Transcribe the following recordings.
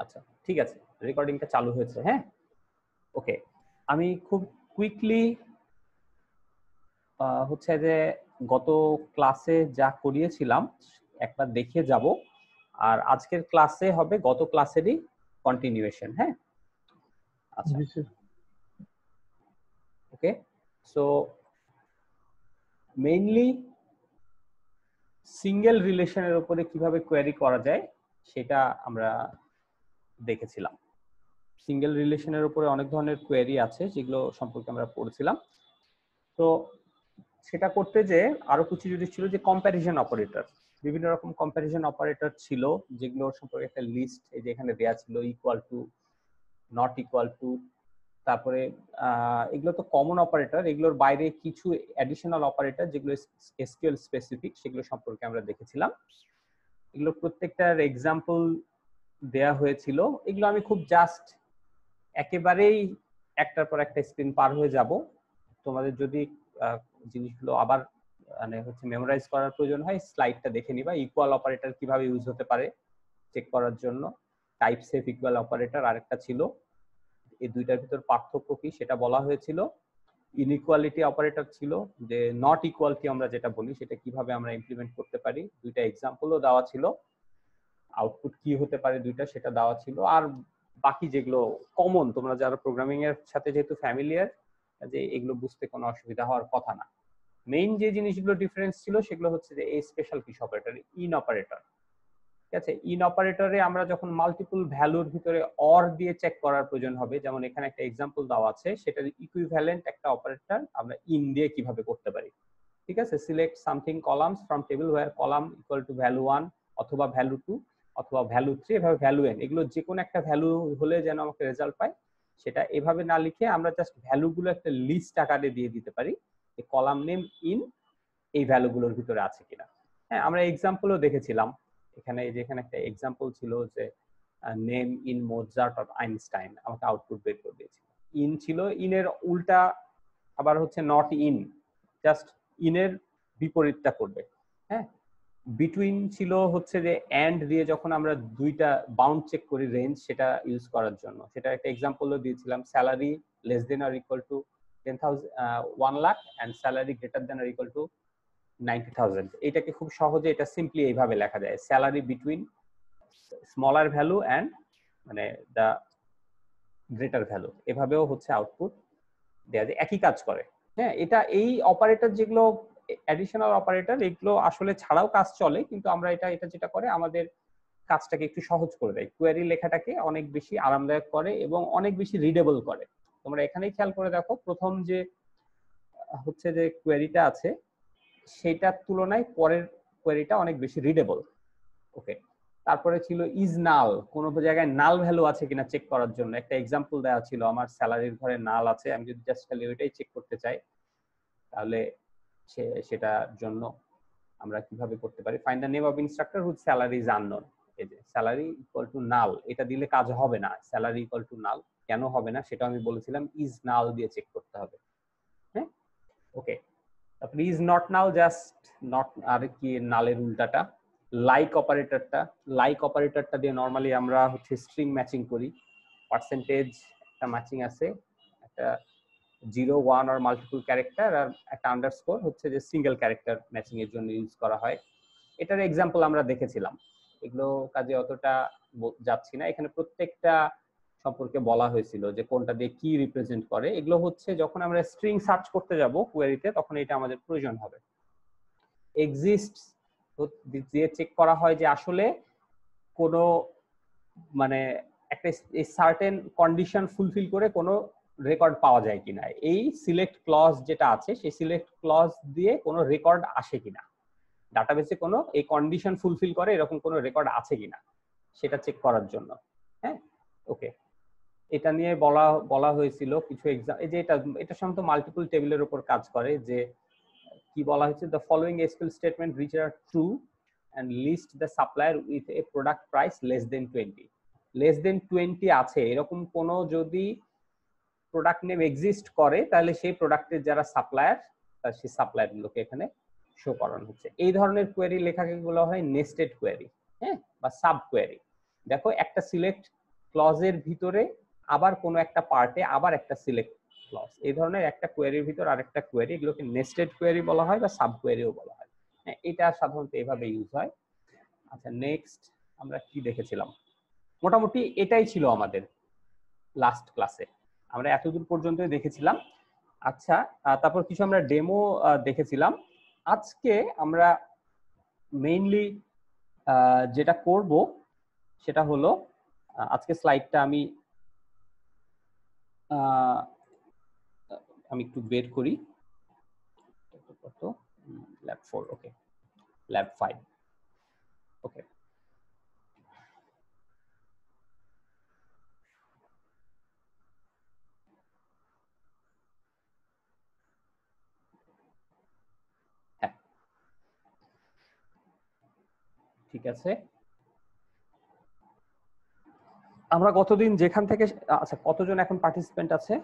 আচ্ছা, ঠিক আছে, রেকর্ডিংটা চালু হয়েছে। হ্যাঁ, ওকে। আমি খুব কুইকলি হচ্ছে যে গত ক্লাসে যা করিয়েছিলাম একবার দেখে যাব, আর আজকের ক্লাসে হবে গত ক্লাসেরই কন্টিনিউয়েশন। হ্যাঁ, আচ্ছা, ওকে। সো মেইনলি সিঙ্গেল রিলেশনের উপরে কিভাবে কোয়েরি করা যায় সেটা আমরা দেখেছিলাম। সিঙ্গেল রিলেশনের উপরে অনেক ধরনের কোয়েরি আছে যেগুলো সম্পর্কে আমরা পড়েছিলাম। তো সেটা করতে যে আরো কিছু জিনিস ছিল, যে কম্প্যারিজন অপারেটর, বিভিন্ন রকম কম্প্যারিজন অপারেটর ছিল যেগুলো সম্পর্কে একটা লিস্ট এই যে এখানে দেয়া ছিল, equal to, not equal to, তারপরে এগুলো তো কমন অপারেটর, এগুলোর বাইরে কিছু অ্যাডিশনাল অপারেটর যেগুলো এসকিউএল স্পেসিফিক, সেগুলো সম্পর্কে আমরা দেখেছিলাম। এগুলো প্রত্যেকটার এক্সাম্পল দেয়া হয়েছিল। এগুলো আমি খুব জাস্ট একেবারেই একটার পর একটা স্ক্রিন পার হয়ে যাব। তোমাদের যদি জিনিসগুলো আবার মানে হচ্ছে মেমোরাইজ করার প্রয়োজন হয়, স্লাইডটা দেখে নিবা। ইকুয়াল অপারেটর কিভাবে ইউজ হতে পারে চেক করার জন্য, টাইপ সেফ ইকুয়াল অপারেটর আরেকটা ছিল, এই দুইটার ভিতর পার্থক্য কি সেটা বলা হয়েছিল। ইনইকুয়ালিটি অপারেটর ছিল, যে নট ইকুয়ালিটি আমরা যেটা বলি সেটা কিভাবে আমরা ইমপ্লিমেন্ট করতে পারি, দুইটা এক্সাম্পলও দেওয়া ছিল। আউটপুট কি হতে পারে দুইটা সেটা দেওয়া ছিল। আর বাকি যেগুলো কমন, তোমরা যারা প্রোগ্রামিং এর সাথে যেহেতু ফ্যামিলিয়ার, যে এগুলো বুঝতে কোনো অসুবিধা হওয়ার কথা না। মেইন যে জিনিসগুলো ডিফারেন্স ছিল সেগুলো হচ্ছে যে এই special kiss operator, in operator. ঠিক আছে, ইন অপারেটরে আমরা যখন মাল্টিপল ভ্যালুর ভিতরে অর দিয়ে চেক করার প্রয়োজন হবে, যেমন এখানে একটা এক্সাম্পল দেওয়া আছে, সেটার ইকুইভ্যালেন্ট একটা অপারেটর আমরা ইন দিয়ে কিভাবে করতে পারি। ঠিক আছে, select something columns from table where column equal to value 1 অথবা ভ্যালু 2 অথবা ভ্যালু 3, এভাবে ভ্যালু n, এগুলো যে কোনো একটা ভ্যালু হলে যেন আমাকে রেজাল্ট পায়, সেটা এভাবে না লিখে আমরা জাস্ট ভ্যালুগুলো একটা লিস্ট আকারে দিয়ে দিতে পারি, যে কলাম নেম ইন এই ভ্যালুগুলোর ভিতরে আছে কিনা। হ্যাঁ, আমরা এক্সাম্পলও দেখেছিলাম। এখানে এই যে এখানে একটা এক্সাম্পল ছিল যে name in Mozart or Einstein, আমাকে আউটপুট বের করে দিয়েছিল। ইন ছিল, ইনের উল্টা আবার হচ্ছে নট ইন, জাস্ট ইনের বিপরীতটা করবে। হ্যাঁ, বিটুইন ছিল হচ্ছে যে এন্ড দিয়ে যখন আমরা দুইটা বাউন্ড চেক করি রেঞ্জ, সেটা ইউজ করার জন্য, সেটা একটা এক্সাম্পলও দিয়েছিলাম। Salary less than or equal to 1 lakh and salary greater than or equal to 90,000। এটাকে খুব সহজে এটা সিম্পলি এইভাবে লেখা যায়, salary between smaller value and মানে দা গ্রেটার ভ্যালু, এভাবেও হচ্ছে আউটপুট দেয়া যায়, একই কাজ করে। হ্যাঁ, এটা এই অপারেটর যেগুলো অ্যাডিশনাল অপারেটর, এগুলো আসলে ছাড়াও কাজ চলে, কিন্তু আমরা এটা এটা যেটা করে আমাদের কাজটাকে একটু সহজ করে দেয়, কোয়েরি লেখাটাকে অনেক বেশি আরামদায়ক করে এবং অনেক বেশি রিডেবল করে। তোমরা এখানেই খেয়াল করে দেখো, প্রথম যে হচ্ছে যে কোয়েরিটা আছে সেটার তুলনায় পরের কোয়েরিটা অনেক বেশি রিডেবল। ওকে, তারপরে ছিল ইজ নাল, কোনো জায়গায় নাল ভ্যালু আছে কিনা চেক করার জন্য একটা এক্সাম্পল দেওয়া ছিল, আমার স্যালারির ঘরে নাল আছে, আমি যদি জাস্ট খালি ওইটাই চেক করতে চাই তাহলে সেটার জন্য আমরা কিভাবে করতে পারি, find the name of instructor whose salary is unknown. এই যে স্যালারি ইকুয়াল টু নাল, এটা দিলে কাজ হবে না, স্যালারি ইকুয়াল টু নাল কেন হবে না সেটা আমি বলেছিলাম, ইজ নাল দিয়ে চেক করতে হবে। হ্যাঁ, ওকে। তারপরে is not null, just not, আর কি নালের উল্টাটা। লাইক অপারেটরটা, লাইক অপারেটরটা দিয়ে নরমালি আমরা হচ্ছে স্ট্রিং ম্যাচিং করি, পার্সেন্টেজ একটা ম্যাচিং আছে, একটা 0, 1 আর মাল্টিপল ক্যারেক্টার, আর একটা আন্ডারস্কোর হচ্ছে যে সিঙ্গেল ক্যারেক্টার ম্যাচিং এর জন্য ইউজ করা হয়। এটার এক্সাম্পল আমরা দেখেছিলাম, এগুলো কাজে অতটা যাচ্ছি না। এখানে প্রত্যেকটা সম্পর্কে বলা হয়েছিল যে কোনটা দিয়ে কি রিপ্রেজেন্ট করে। এগুলো হচ্ছে যখন আমরা স্ট্রিং সার্চ করতে যাব কোয়েরিতে, তখন এটা আমাদের প্রয়োজন হবে। এক্সিস্ট দিয়ে চেক করা হয় যে আসলে কোনো মানে একটা সার্টেন কন্ডিশন ফুলফিল করে কোনো রেকর্ড পাওয়া যায় কিনা, এই সিলেক্ট ক্লজ যেটা আছে সেই সিলেক্ট ক্লজ দিয়ে কোনো রেকর্ড আসে কিনা, ডাটাবেসে কোনো এই কন্ডিশন ফুলফিল করে এরকম কোনো রেকর্ড আছে কিনা সেটা চেক করার জন্য। হ্যাঁ, ওকে, এটা নিয়ে বলা হয়েছিল কিছু এক্সাম, এই যে এটা সাধারণত মাল্টিপল টেবিলের উপর কাজ করে, যে কি বলা হয়েছে, the following SQL statement rich are true and list the supplier with a product price less than 20। Less than 20 আছে এরকম কোন যদি প্রোডাক্ট নেম এক্সিস্ট করে, তাহলে সেই প্রোডাক্টের যারা সাপ্লায়ার, তার সেই সাপ্লায়ার গুলোকে এখানে শো করানো হচ্ছে। এই ধরনের কোয়েরি লেখাকে বলা হয় নেস্টেড কোয়েরি, হ্যাঁ, বা সাব কোয়েরি। দেখো একটা সিলেক্ট ক্লজের ভিতরে আবার কোনো একটা পার্টে আবার একটা সিলেক্ট ক্লজ, এই ধরনের একটা কোয়েরির ভিতর আরেকটা কোয়েরি, এগুলোকে নেস্টেড কোয়েরি বলা হয় বা সাব কোয়েরিও বলা হয়। হ্যাঁ, এটা সাধারণত এভাবে ইউজ হয়। আচ্ছা, নেক্সট আমরা কি দেখেছিলাম? মোটামুটি এটাই ছিল আমাদের লাস্ট ক্লাসে, আমরা এতদূর পর্যন্তই দেখেছিলাম। আচ্ছা, তারপর কিছু আমরা ডেমো দেখেছিলাম। আজকে আমরা মেইনলি যেটা করব সেটা হলো, আজকে স্লাইডটা আমি একটু বের করি। কত? ল্যাব 4, ওকে, ল্যাব 5, ওকে। হ্যাঁ, ঠিক আছে। আমরা কতদিন যেখান থেকে, আচ্ছা কতজন এখন পার্টিসিপেন্ট আছে?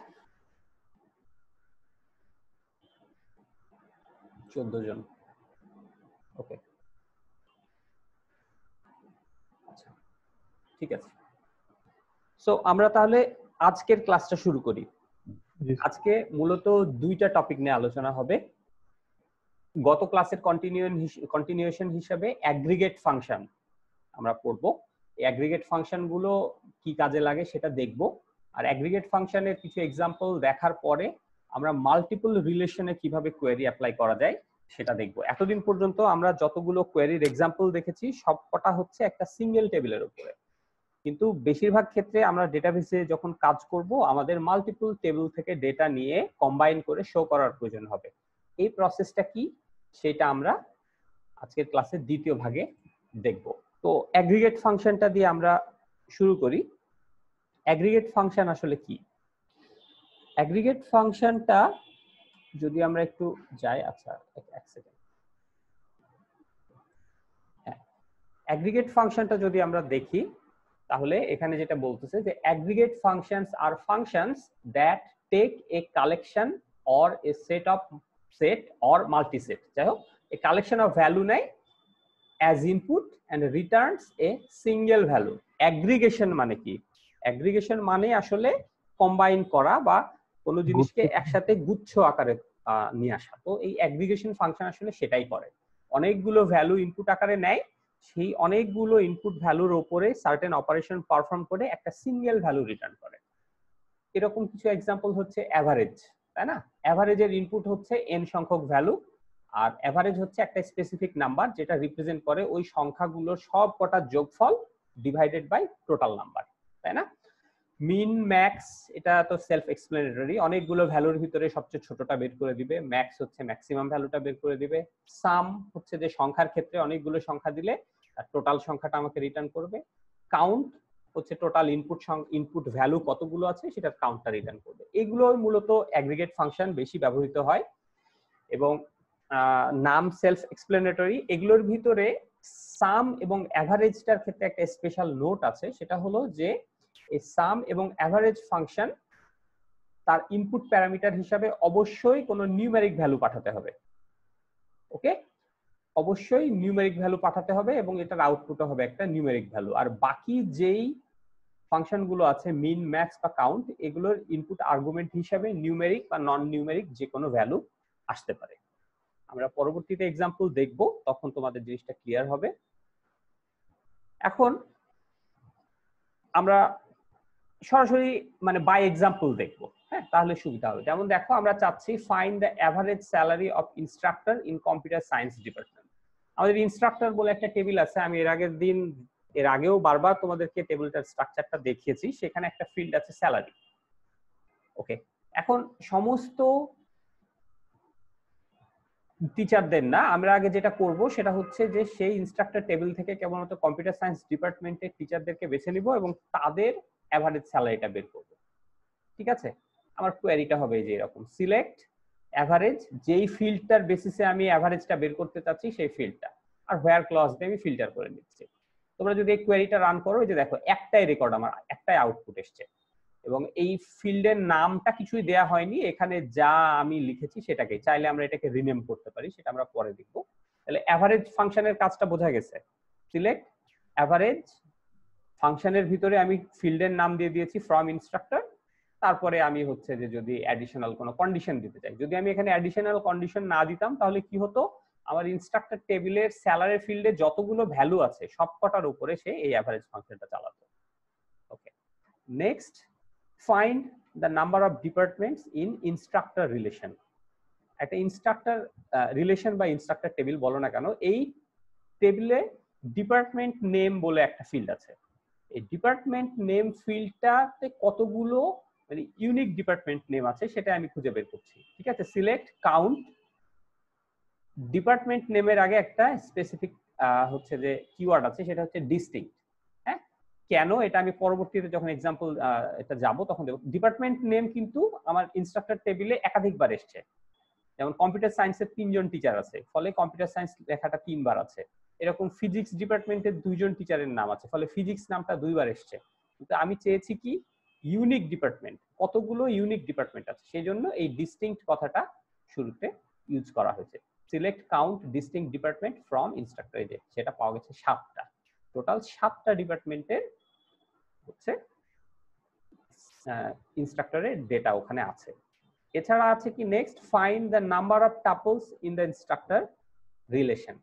14 জন, ওকে, আচ্ছা ঠিক আছে। সো আমরা তাহলে আজকের ক্লাসটা শুরু করি। আজকে মূলত দুইটা টপিক নিয়ে আলোচনা হবে। গত ক্লাসের কন্টিনিউশন হিসেবে অ্যাগ্রিগেট ফাংশন আমরা পড়বো। এই অ্যাগ্রিগেট ফাংশন গুলো কি কাজে লাগে সেটা দেখব। আর অ্যাগ্রিগেট ফাংশনের কিছু এক্সাম্পল দেখার পরে আমরা মাল্টিপল রিলেশনে কিভাবে কোয়েরি অ্যাপ্লাই করা যায় সেটা দেখব। এতদিন পর্যন্ত আমরা যতগুলো কোয়েরির এক্সাম্পল দেখেছি সবকটা হচ্ছে একটা সিঙ্গেল টেবিলের উপরে, কিন্তু বেশিরভাগ ক্ষেত্রে আমরা ডেটাবেসে যখন কাজ করব আমাদের মাল্টিপল টেবিল থেকে ডেটা নিয়ে কম্বাইন করে শো করার প্রয়োজন হবে। এই প্রসেসটা কি সেটা আমরা আজকের ক্লাসের দ্বিতীয় ভাগে দেখব। তো অ্যাগ্রিগেট ফাংশনটা দিয়ে আমরা শুরু করি। অ্যাগ্রিগেট ফাংশন আসলে কি? অ্যাগ্রিগেট ফাংশনটা যদি আমরা একটু যাই, আচ্ছা এক সেকেন্ড, হ্যাঁ, অ্যাগ্রিগেট ফাংশনটা যদি আমরা দেখি তাহলে এখানে যেটা বলতেছে যে aggregate functions are functions that take a collection or a set or multiset, যাই হোক এ কালেকশন অফ ভ্যালু নেয় as input and returns a single value. Aggregation মানে কি? অ্যাগ্রিগেশন মানে আসলে কম্বাইন করা বা কোনো জিনিসকে একসাথে গুচ্ছ আকারে নিয়ে আসা। তো এই অ্যাগ্রিগেশন ফাংশন আসলে সেটাই করে, অনেকগুলো ভ্যালু ইনপুট আকারে নেয়, সেই অনেকগুলো ইনপুট ভ্যালুর উপরে সার্টেন অপারেশন পারফর্ম করে একটা সিঙ্গেল ভ্যালু রিটার্ন করে। এরকম কিছু এক্সাম্পল হচ্ছে অ্যাভারেজ, তাই না? অ্যাভারেজের ইনপুট হচ্ছে n সংখ্যক ভ্যালু, আর অ্যাভারেজ হচ্ছে একটা স্পেসিফিক নাম্বার যেটা রিপ্রেজেন্ট করে ওই সংখ্যাগুলোর সব কটা যোগফল ডিভাইডেড বাই টোটাল নাম্বার, তাই না? মিন ম্যাক্স এটা তো সেলফ এক্সপ্লেনেটরি, অনেকগুলো ভ্যালুর ভিতরে সবচেয়ে ছোটটা বের করে দিবে। ম্যাক্স হচ্ছে ম্যাক্সিমাম ভ্যালুটা বের করে দিবে। সাম হচ্ছে যে সংখ্যার ক্ষেত্রে অনেকগুলো সংখ্যা দিলে টোটাল সংখ্যাটা আমাকে রিটার্ন করবে। কাউন্ট হচ্ছে টোটাল ইনপুট ভ্যালু কতগুলো আছে সেটার কাউন্টটা রিটার্ন করবে। এগুলো মূলত অ্যাগ্রিগেট ফাংশন বেশি ব্যবহৃত হয় এবং নাম সেলফ এক্সপ্লেনেটরি। এগুলোর ভিতরে সাম এবং অ্যাভারেজটার ক্ষেত্রে একটা স্পেশাল নোট আছে, সেটা হলো যে এই সাম এবং অ্যাভারেজ ফাংশন তার ইনপুট প্যারামিটার হিসাবে অবশ্যই কোনো নিউমেরিক ভ্যালু পাঠাতে হবে। ওকে, অবশ্যই নিউমেরিক ভ্যালু পাঠাতে হবে এবং এটার আউটপুটও হবে একটা নিউমেরিক ভ্যালু। আর বাকি যেই ফাংশন গুলো আছে মিন ম্যাক্স বা কাউন্ট, এগুলোর ইনপুট আর্গুমেন্ট হিসাবে নিউমেরিক বা নন নিউমেরিক যে কোনো ভ্যালু আসতে পারে। আমরা পরবর্তীতে এক্সাম্পল দেখব, তখন তোমাদের জিনিসটা ক্লিয়ার হবে। এখন আমরা সরাসরি মানে বাই এক্সাম্পল দেখব, হ্যাঁ, তাহলে সুবিধা হবে। যেমন দেখো, আমরা চাচ্ছি find the average salary of instructor in computer science department. আমাদের ইনস্ট্রাক্টর বলে একটা টেবিল আছে, আমি এর আগেও বারবার তোমাদেরকে টেবিলটার স্ট্রাকচারটা দেখিয়েছি। সেখানে একটা ফিল্ড আছে স্যালারি। ওকে, এখন সমস্ত টিচারদের না, আমরা আগে যেটা করব সেটা হচ্ছে যে সেই ইনস্ট্রাক্টর টেবিল থেকে কেবলমাত্র কম্পিউটার সায়েন্স ডিপার্টমেন্টের টিচারদেরকে বেছে নিব এবং তাদের অ্যাভারেজ স্যালারিটা বের করব। ঠিক আছে, আমার কোয়েরিটা হবে যে এরকম, সিলেক্ট অ্যাভারেজ, যেই ফিল্ডটার বেসিসে আমি অ্যাভারেজটা বের করতে চাচ্ছি সেই ফিল্ডটা, আর হোয়ার ক্লজ দিয়ে আমি ফিল্টার করে নিচ্ছি। তোমরা যদি এই কোয়েরিটা রান করো, এই যে দেখো একটাই রেকর্ড, আমার একটাই আউটপুট এসছে এবং এই ফিল্ডের নামটা কিছুই দেয়া হয়নি, এখানে যা আমি লিখেছি সেটাকে, চাইলে আমরা এটাকে রিনেম করতে পারি, সেটা আমরা পরে দেখব। তাহলে অ্যাভারেজ ফাংশনের কাজটা বোঝা গেছে। সিলেক্ট অ্যাভারেজ ফাংশনের ভিতরে আমি ফিল্ডের নাম দিয়ে দিয়েছি ফ্রম ইনস্ট্রাক্টর, তারপরে আমি হচ্ছে যে যদি অ্যাডিশনাল কোনো কন্ডিশন দিতে চাই, যদি আমি এখানে অ্যাডিশনাল কন্ডিশন না দিতাম তাহলে কি হতো, আমার ইনস্ট্রাক্টর টেবিলের স্যালারি ফিল্ডে যতগুলো ভ্যালু আছে সবকটার উপরে সে এই অ্যাভারেজ ফাংশনটা চালাতো। Okay, next, find the number of departments in instructor relation. একটা ইনস্ট্রাক্টর রিলেশন বা ইনস্ট্রাক্টর টেবিল বলো না কেন, এই টেবিলে ডিপার্টমেন্ট নেম বলে একটা ফিল্ড আছে। এই ডিপার্টমেন্ট নেম ফিল্ডটাতে কতগুলো মানে ইউনিক ডিপার্টমেন্ট নেম আছে সেটা আমি খুঁজে বের করছি। ঠিক আছে, সিলেক্ট কাউন্ট ডিপার্টমেন্ট নেমের আগে একটা স্পেসিফিক হচ্ছে যে কিওয়ার্ড আছে, সেটা হচ্ছে ডিস্টিংক্ট। হ্যাঁ, কেন এটা আমি পরবর্তীতে যখন এক্সাম্পল এটা যাব তখন দেব। ডিপার্টমেন্ট নেম কিন্তু আমার ইনস্ট্রাক্টর টেবিলে একাধিকবার এসছে, যেমন কম্পিউটার সায়েন্সের 3 জন টিচার আছে, ফলে কম্পিউটার সায়েন্স লেখাটা 3 বার আছে। এরকম ফিজিক্স ডিপার্টমেন্টের 2 জন টিচারের নাম আছে, ফলে ফিজিক্স নামটা 2 বার এসছে। কিন্তু আমি চেয়েছি কি ইউনিক ডিপার্টমেন্ট, কতগুলো ইউনিক ডিপার্টমেন্ট আছে, সেই জন্য এই ডিস্টিংক্ট কথাটা শুরুতে ইউজ করা হয়েছে। Select count distinct department from instructor, এই যে সেটা পাওয়া গেছে 7টা, টোটাল 7টা ডিপার্টমেন্টের হচ্ছে ইনস্ট্রাক্টরের ডেটা ওখানে আছে। এছাড়া আছে কি next, find the number of tuples in the instructor relation.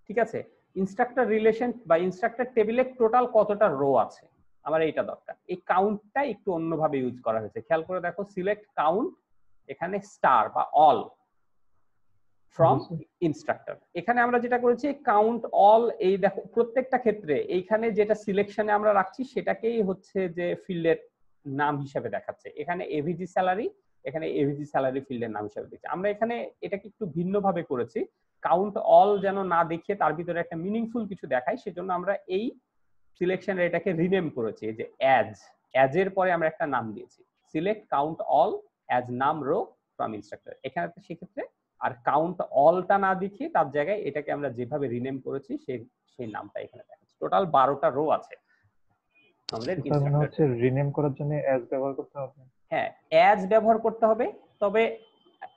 ঠিক আছে, ইনস্ট্রাক্টর রিলেশন বা ইনস্ট্রাক্টর টেবিলে টোটাল কতটা রো আছে আমার এইটা দরকার। এই কাউন্টটা একটু অন্যভাবে ইউজ করা হয়েছে, খেয়াল করে দেখো, সিলেক্ট কাউন্ট, এখানে স্টার বা অল ফ্রম ইনস্ট্রাক্টর। এখানে আমরা যেটা করেছি কাউন্ট অল, এই দেখো প্রত্যেকটা ক্ষেত্রে এইখানে যেটা সিলেকশনে আমরা রাখছি সেটাকেই হচ্ছে যে ফিল্ডের নাম হিসেবে দেখাচ্ছে। এখানে এভিজি স্যালারি, এখানে এভিজি স্যালারি ফিল্ডের নাম হিসেবে দিচ্ছে। আমরা এখানে এটাকে একটু ভিন্নভাবে করেছি, কাউন্ট অল যেন না দেখিয়ে তার ভিতরে একটা মিনিংফুল কিছু দেখায়, সেজন্য আমরা এই সিলেকশনের এটাকে রিনেম করেছি, যে অ্যাজ এর পরে আমরা একটা নাম দিয়েছি, সিলেক্ট কাউন্ট অল অ্যাজ নাম রো ফ্রম ইনস্ট্রাক্টর। এখানে সেক্ষেত্রে আর কাউন্ট অলটা না দেখিয়ে তার জায়গায় এটাকে আমরা যেভাবে রিনেম করেছি সেই নামটা এখানে দেখাচ্ছি। টোটাল 12টা রো আছে আমাদের ইনস্ট্রাক্টর। হচ্ছে রিনেম করার জন্য অ্যাজ ব্যবহার করতে হবে। হ্যাঁ, অ্যাজ ব্যবহার করতে হবে, তবে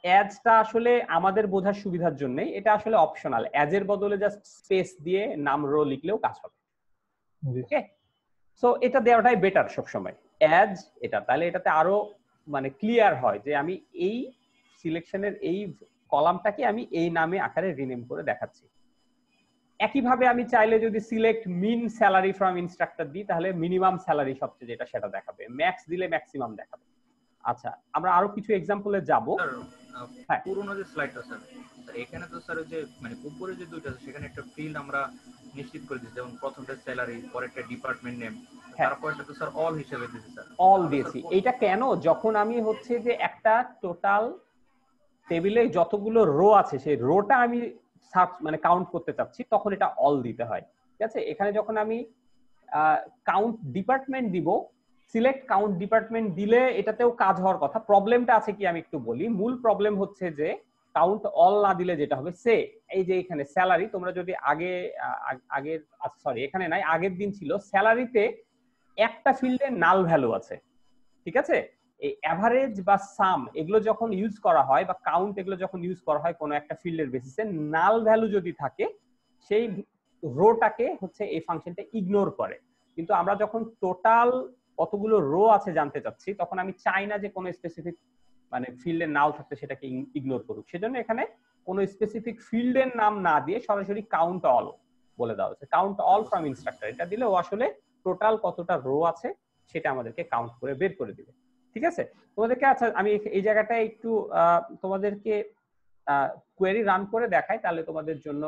অ্যাজটা আসলে আমাদের বোঝার সুবিধার জন্য এটা আসলে অপশনাল, অ্যাজ এর বদলে জাস্ট স্পেস দিয়ে নাম রো লিখলেও কাজ হবে। ওকে, সো এটা দেওয়াটাই বেটার সবসময় অ্যাজ এটা, তাহলে এটাতে আরো মানে ক্লিয়ার হয় যে আমি এই সিলেকশনের এই কলামটাকে আমি এই নামে আকারে রিনেম করে দেখাচ্ছি। একইভাবে আমি চাইলে যদি select min salary from instructor দিই তাহলে মিনিমাম স্যালারি সবচেয়ে যেটা সেটা দেখাবে, ম্যাক্স দিলে ম্যাক্সিমাম দেখাবে। আচ্ছা, আমরা আরো কিছু এক্সাম্পলে যাব। হ্যাঁ, পুরোনো যে স্লাইডটা স্যার, এখানে তো স্যার যে মানে উপরে যে দুইটা সেখানে একটা ফিল্ড আমরা নিশ্চিত করে দিয়েছি, যেমন প্রথমটা স্যালারি, পরেরটা ডিপার্টমেন্ট নেম, তারপরটা তো স্যার অল হিসেবে দিয়েছি স্যার। অল দিয়েছি, এটা কেন, যখন আমি হচ্ছে যে একটা টোটাল টেবিলে যতগুলো রো আছে সেই রোটা আমি মানে কাউন্ট করতে চাচ্ছি তখন এটা অল দিতে হয়। ঠিক আছে, এখানে যখন আমি কাউন্ট ডিপার্টমেন্ট দিব, সিলেক্ট কাউন্ট ডিপার্টমেন্ট দিলে এটাতেও কাজ হওয়ার কথা। প্রবলেমটা আছে কি আমি একটু বলি, মূল প্রবলেম হচ্ছে যে কাউন্ট অল না দিলে যেটা হবে, সে এই যে এখানে স্যালারি, তোমরা যদি আগের সরি এখানে নাই, আগের দিন ছিল স্যালারিতে একটা ফিল্ডে নাল ভ্যালু আছে। ঠিক আছে, এই অ্যাভারেজ বা সাম এগুলো যখন ইউজ করা হয় বা কাউন্ট এগুলো যখন ইউজ করা হয় কোনো একটা ফিল্ডের বেসিসে, নাল ভ্যালু যদি থাকে সেই রোটাকে হচ্ছে এই ফাংশনটা ইগনোর করে। কিন্তু আমরা যখন টোটাল কতগুলো রো আছে জানতে চাচ্ছি তখন আমি চাই না যে কোনো স্পেসিফিক মানে ফিল্ডের নাল থাকতে সেটাকে ইগনোর করুক, সেজন্য এখানে কোনো স্পেসিফিক ফিল্ডের নাম না দিয়ে সরাসরি কাউন্ট অল বলে দেওয়া হচ্ছে। কাউন্ট অল ফ্রম ইনস্ট্রাক্টর এটা দিলে ও আসলে টোটাল কতটা রো আছে সেটা আমাদেরকে কাউন্ট করে বের করে দিবে। ঠিক আছে, তোমাদেরকে আচ্ছা আমি এই জায়গাটায় একটু তোমাদেরকে কোয়েরি রান করে দেখাই, তাহলে তোমাদের জন্য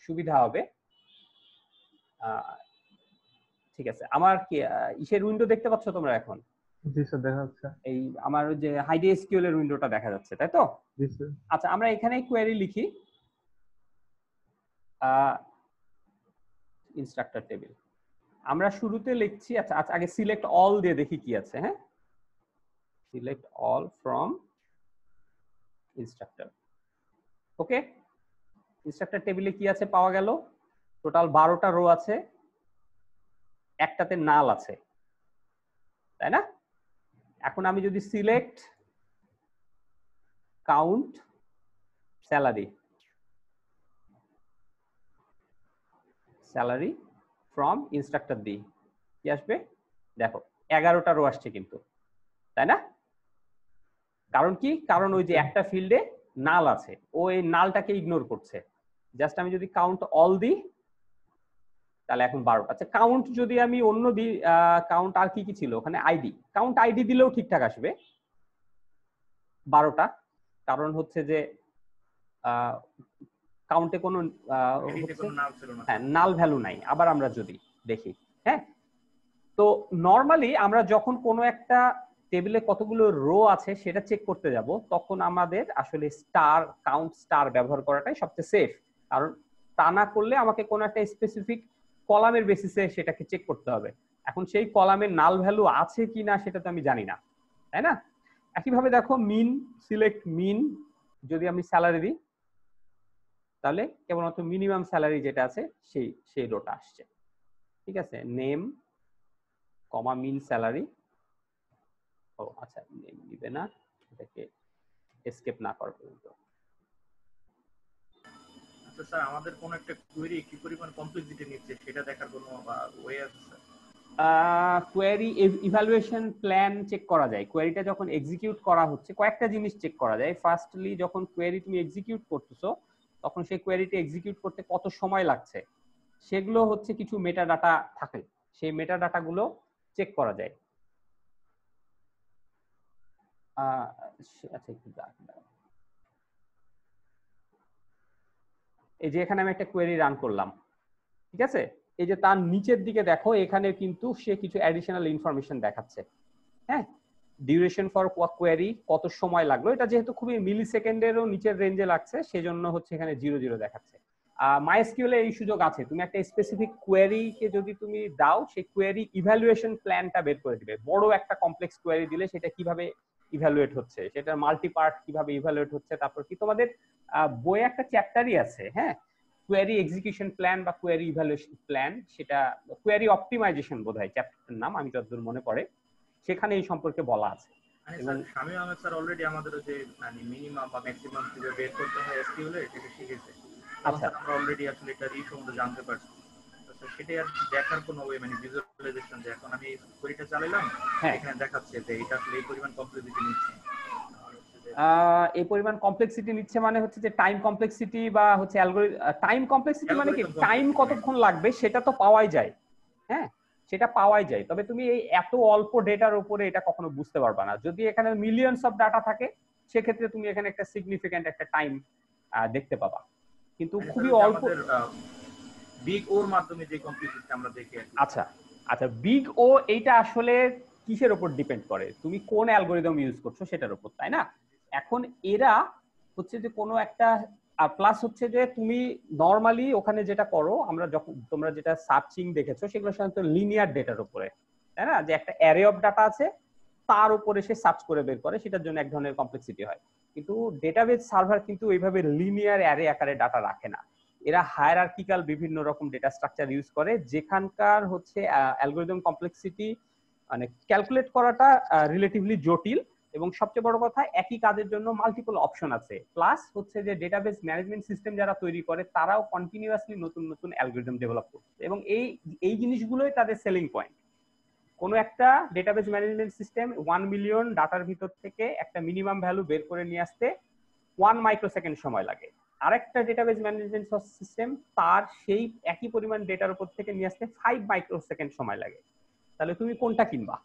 সুবিধা হবে। ঠিক আছে, আমার কি ইসের উইন্ডো দেখতে পাচ্ছ তোমরা এখন? জি স্যার, দেখা যাচ্ছে। এই আমার যে হাইডি এসকিউএল এর উইন্ডোটা দেখা যাচ্ছে, তাই তো? জি স্যার। আচ্ছা, আমরা এখানে কোয়েরি লিখি ইনস্ট্রাক্টর টেবিল। আমরা শুরুতে লিখছি, আচ্ছা আচ্ছা আগে সিলেক্ট অল দিয়ে দেখি কি আছে। হ্যাঁ, select all from instructor. Okay, instructor টেবিলে কি আছে পাওয়া গেল, টোটাল 12টা রো আছে, একটাতে নাল আছে, তাই না? এখন আমি যদি select count salary from instructor দিই কি আসবে দেখো 11টা রো আসছে কিন্তু, তাই না? কারণ কি? কারণ ওই যে একটা ফিল্ডে নাল আছে, ও এই নালটাকে ইগনোর করছে। জাস্ট আমি যদি কাউন্ট অল দিই তাহলে এখন 12টা। আচ্ছা কাউন্ট যদি আমি অন্য দিই, কাউন্ট আর কি কি ছিল ওখানে, আইডি, কাউন্ট আইডি দিলেও ঠিকঠাক আসবে 12টা। কারণ হচ্ছে যে কাউন্টে কোনো হ্যাঁ নাল ভ্যালু নাই। আবার আমরা যদি দেখি, হ্যাঁ, তো নরমালি আমরা যখন কোনো একটা টেবিলে কতগুলো রো আছে সেটা চেক করতে যাব, তখন আমাদের আসলে স্টার কাউন্ট স্টার ব্যবহার করাটাই সবচেয়ে সেফ। কারণ তা না করলে আমাকে কোনো একটা স্পেসিফিক কলামের বেসিসে সেটাকে চেক করতে হবে। এখন সেই কলামের নাল ভ্যালু আছে কিনা সেটা তো আমি জানি না, তাই না? একইভাবে দেখো মিন, সিলেক্ট মিন, যদি আমি স্যালারি দিই তাহলে কেবলমাত্র মিনিমাম স্যালারি যেটা আছে সেই রোটা আসছে। ঠিক আছে, নেম কমা মিন স্যালারি। ও আচ্ছা, নেম দিবে না, এটাকে এসকেপ না করার পর্যন্ত। আচ্ছা স্যার, আমাদের কোন একটা কোয়েরি কি পরিমাণ কমপ্লেক্সিটি নিচ্ছে সেটা দেখার কোনো ওয়ে আছে sir? Query evaluation plan check করা যায়। কোয়েরিটা যখন এক্সিকিউট করা হচ্ছে কয়েকটা জিনিস চেক করা যায়। ফার্স্টলি যখন কোয়েরি তুমি এক্সিকিউট করতেছো তখন সেই কোয়েরিটা এক্সিকিউট করতে কত সময় লাগছে সেগুলো হচ্ছে কিছু মেটা ডাটা থাকে, সেই মেটা ডাটাগুলো চেক করা যায়। আচ্ছা একটু এই যে এখানে আমি একটা কোয়েরি রান করলাম, ঠিক আছে, এই যে তার নিচের দিকে দেখো এখানে কিন্তু সে কিছু অ্যাডিশনাল ইনফরমেশন দেখাচ্ছে। হ্যাঁ, ডিউরেশন ফর কোয়েরি, কত সময় লাগলো, এটা যেহেতু খুবই মিলি সেকেন্ডেরও নিচের রেঞ্জে লাগছে সেজন্য হচ্ছে এখানে 00 দেখাচ্ছে। মাইএসকিউএল এই সুযোগ আছে, তুমি একটা স্পেসিফিক কোয়েরিকে যদি তুমি দাও সেই কোয়েরি ইভ্যালুয়েশন প্ল্যানটা বের করে দিবে। বড় একটা কমপ্লেক্স কোয়েরি দিলে সেটা কিভাবে ইভ্যালুয়েট হচ্ছে, সেটা মাল্টি পার্ট কিভাবে ইভ্যালুয়েট হচ্ছে, তারপর কি তোমাদের বইয়ে একটা চ্যাপ্টারই আছে, হ্যাঁ, কোয়েরি এক্সিকিউশন প্ল্যান বা কোয়েরি ইভ্যালুয়েশন প্ল্যান, সেটা কোয়েরি অপটিমাইজেশন বোধহয় চ্যাপ্টারটার নাম, আমি যতদূর মনে পড়ে সেখানে এই সম্পর্কে বলা আছে। এবং শামীম আহমেদ স্যার অলরেডি আমাদের যে মানে মিনিমাম বা ম্যাক্সিমাম কিভাবে বের করতে হয় এসকিউএল এ সেটা শিখেছে। আচ্ছা, আমরা অলরেডি আসলে এটা এই সম্বন্ধে জানতে পারছি। আচ্ছা, সেটাই আর দেখার কোনো ওয়ে মানে ভিজুয়ালাইজেশন, যে এখন আমি কোয়েরিটা চালাইলাম, এখানে দেখাচ্ছে যে এটা আসলে এই পরিমাণ কমপ্লেক্সিটি নিচ্ছে। এই পরিমাণ কমপ্লেক্সিটি নিচ্ছে মানে হচ্ছে যে টাইম কমপ্লেক্সিটি বা হচ্ছে টাইম কমপ্লেক্সিটি মানে কি টাইম কতক্ষণ লাগবে সেটা তো পাওয়াই যায়, হ্যাঁ, সেটা পাওয়াই যায়। তবে তুমি এই এত অল্প ডেটার উপরে এটা কখনো বুঝতে পারবা না। যদি এখানে মিলিয়নস অফ ডাটা থাকে সেক্ষেত্রে তুমি এখানে একটা সিগনিফিক্যান্ট একটা টাইম দেখতে পাবা, কিন্তু খুবই অল্প। বিগ ওর মাধ্যমে যে কমপ্লেক্সিটি আমরা দেখি। আচ্ছা আচ্ছা, বিগ ও এইটা আসলে কিসের উপর ডিপেন্ড করে, তুমি কোন অ্যালগরিদম ইউজ করছো সেটার উপর, তাই না? এখন এরা হচ্ছে যে কোনো একটা, আর প্লাস হচ্ছে যে তুমি নরমালি ওখানে যেটা করো, আমরা যখন তোমরা যেটা সার্চিং দেখেছো সেগুলো সাধারণত লিনিয়ার ডেটার উপরে, তাই না, যে একটা অ্যারে অফ ডাটা আছে তার উপরে সে সার্চ করে বের করে, সেটার জন্য এক ধরনের কমপ্লেক্সিটি হয়। কিন্তু ডেটাবেস সার্ভার কিন্তু এইভাবে লিনিয়ার অ্যারে আকারে ডাটা রাখে না, এরা হায়ারার্কিক্যাল বিভিন্ন রকম ডেটা স্ট্রাকচার ইউজ করে, যেখানকার হচ্ছে অ্যালগরিদম কমপ্লেক্সিটি মানে ক্যালকুলেট করাটা রিলেটিভলি জটিল, এবং সবচেয়ে বড় কথা একই কাজের জন্য মাল্টিপল অপশন আছে। প্লাস হচ্ছে যে ডেটাবেস ম্যানেজমেন্ট সিস্টেম যারা তৈরি করে তারাও কন্টিনিউয়াসলি নতুন নতুন অ্যালগরিদম ডেভেলপ করছে, এবং এই জিনিসগুলোই তাদের সেলিং পয়েন্ট। কোনো একটা ডেটাবেস ম্যানেজমেন্ট সিস্টেম 1 মিলিয়ন ডাটার ভিতর থেকে একটা মিনিমাম ভ্যালু বের করে নিয়ে আসতে 1 মাইক্রোসেকেন্ড সময় লাগে। আরেকটা ডেটাবেস ম্যানেজমেন্ট সিস্টেম তার সেই একই পরিমাণ ডেটার উপর থেকে নিয়ে আসতে 5 মাইক্রোসেকেন্ড সময় লাগে। তাহলে তুমি কোনটা কিনবা?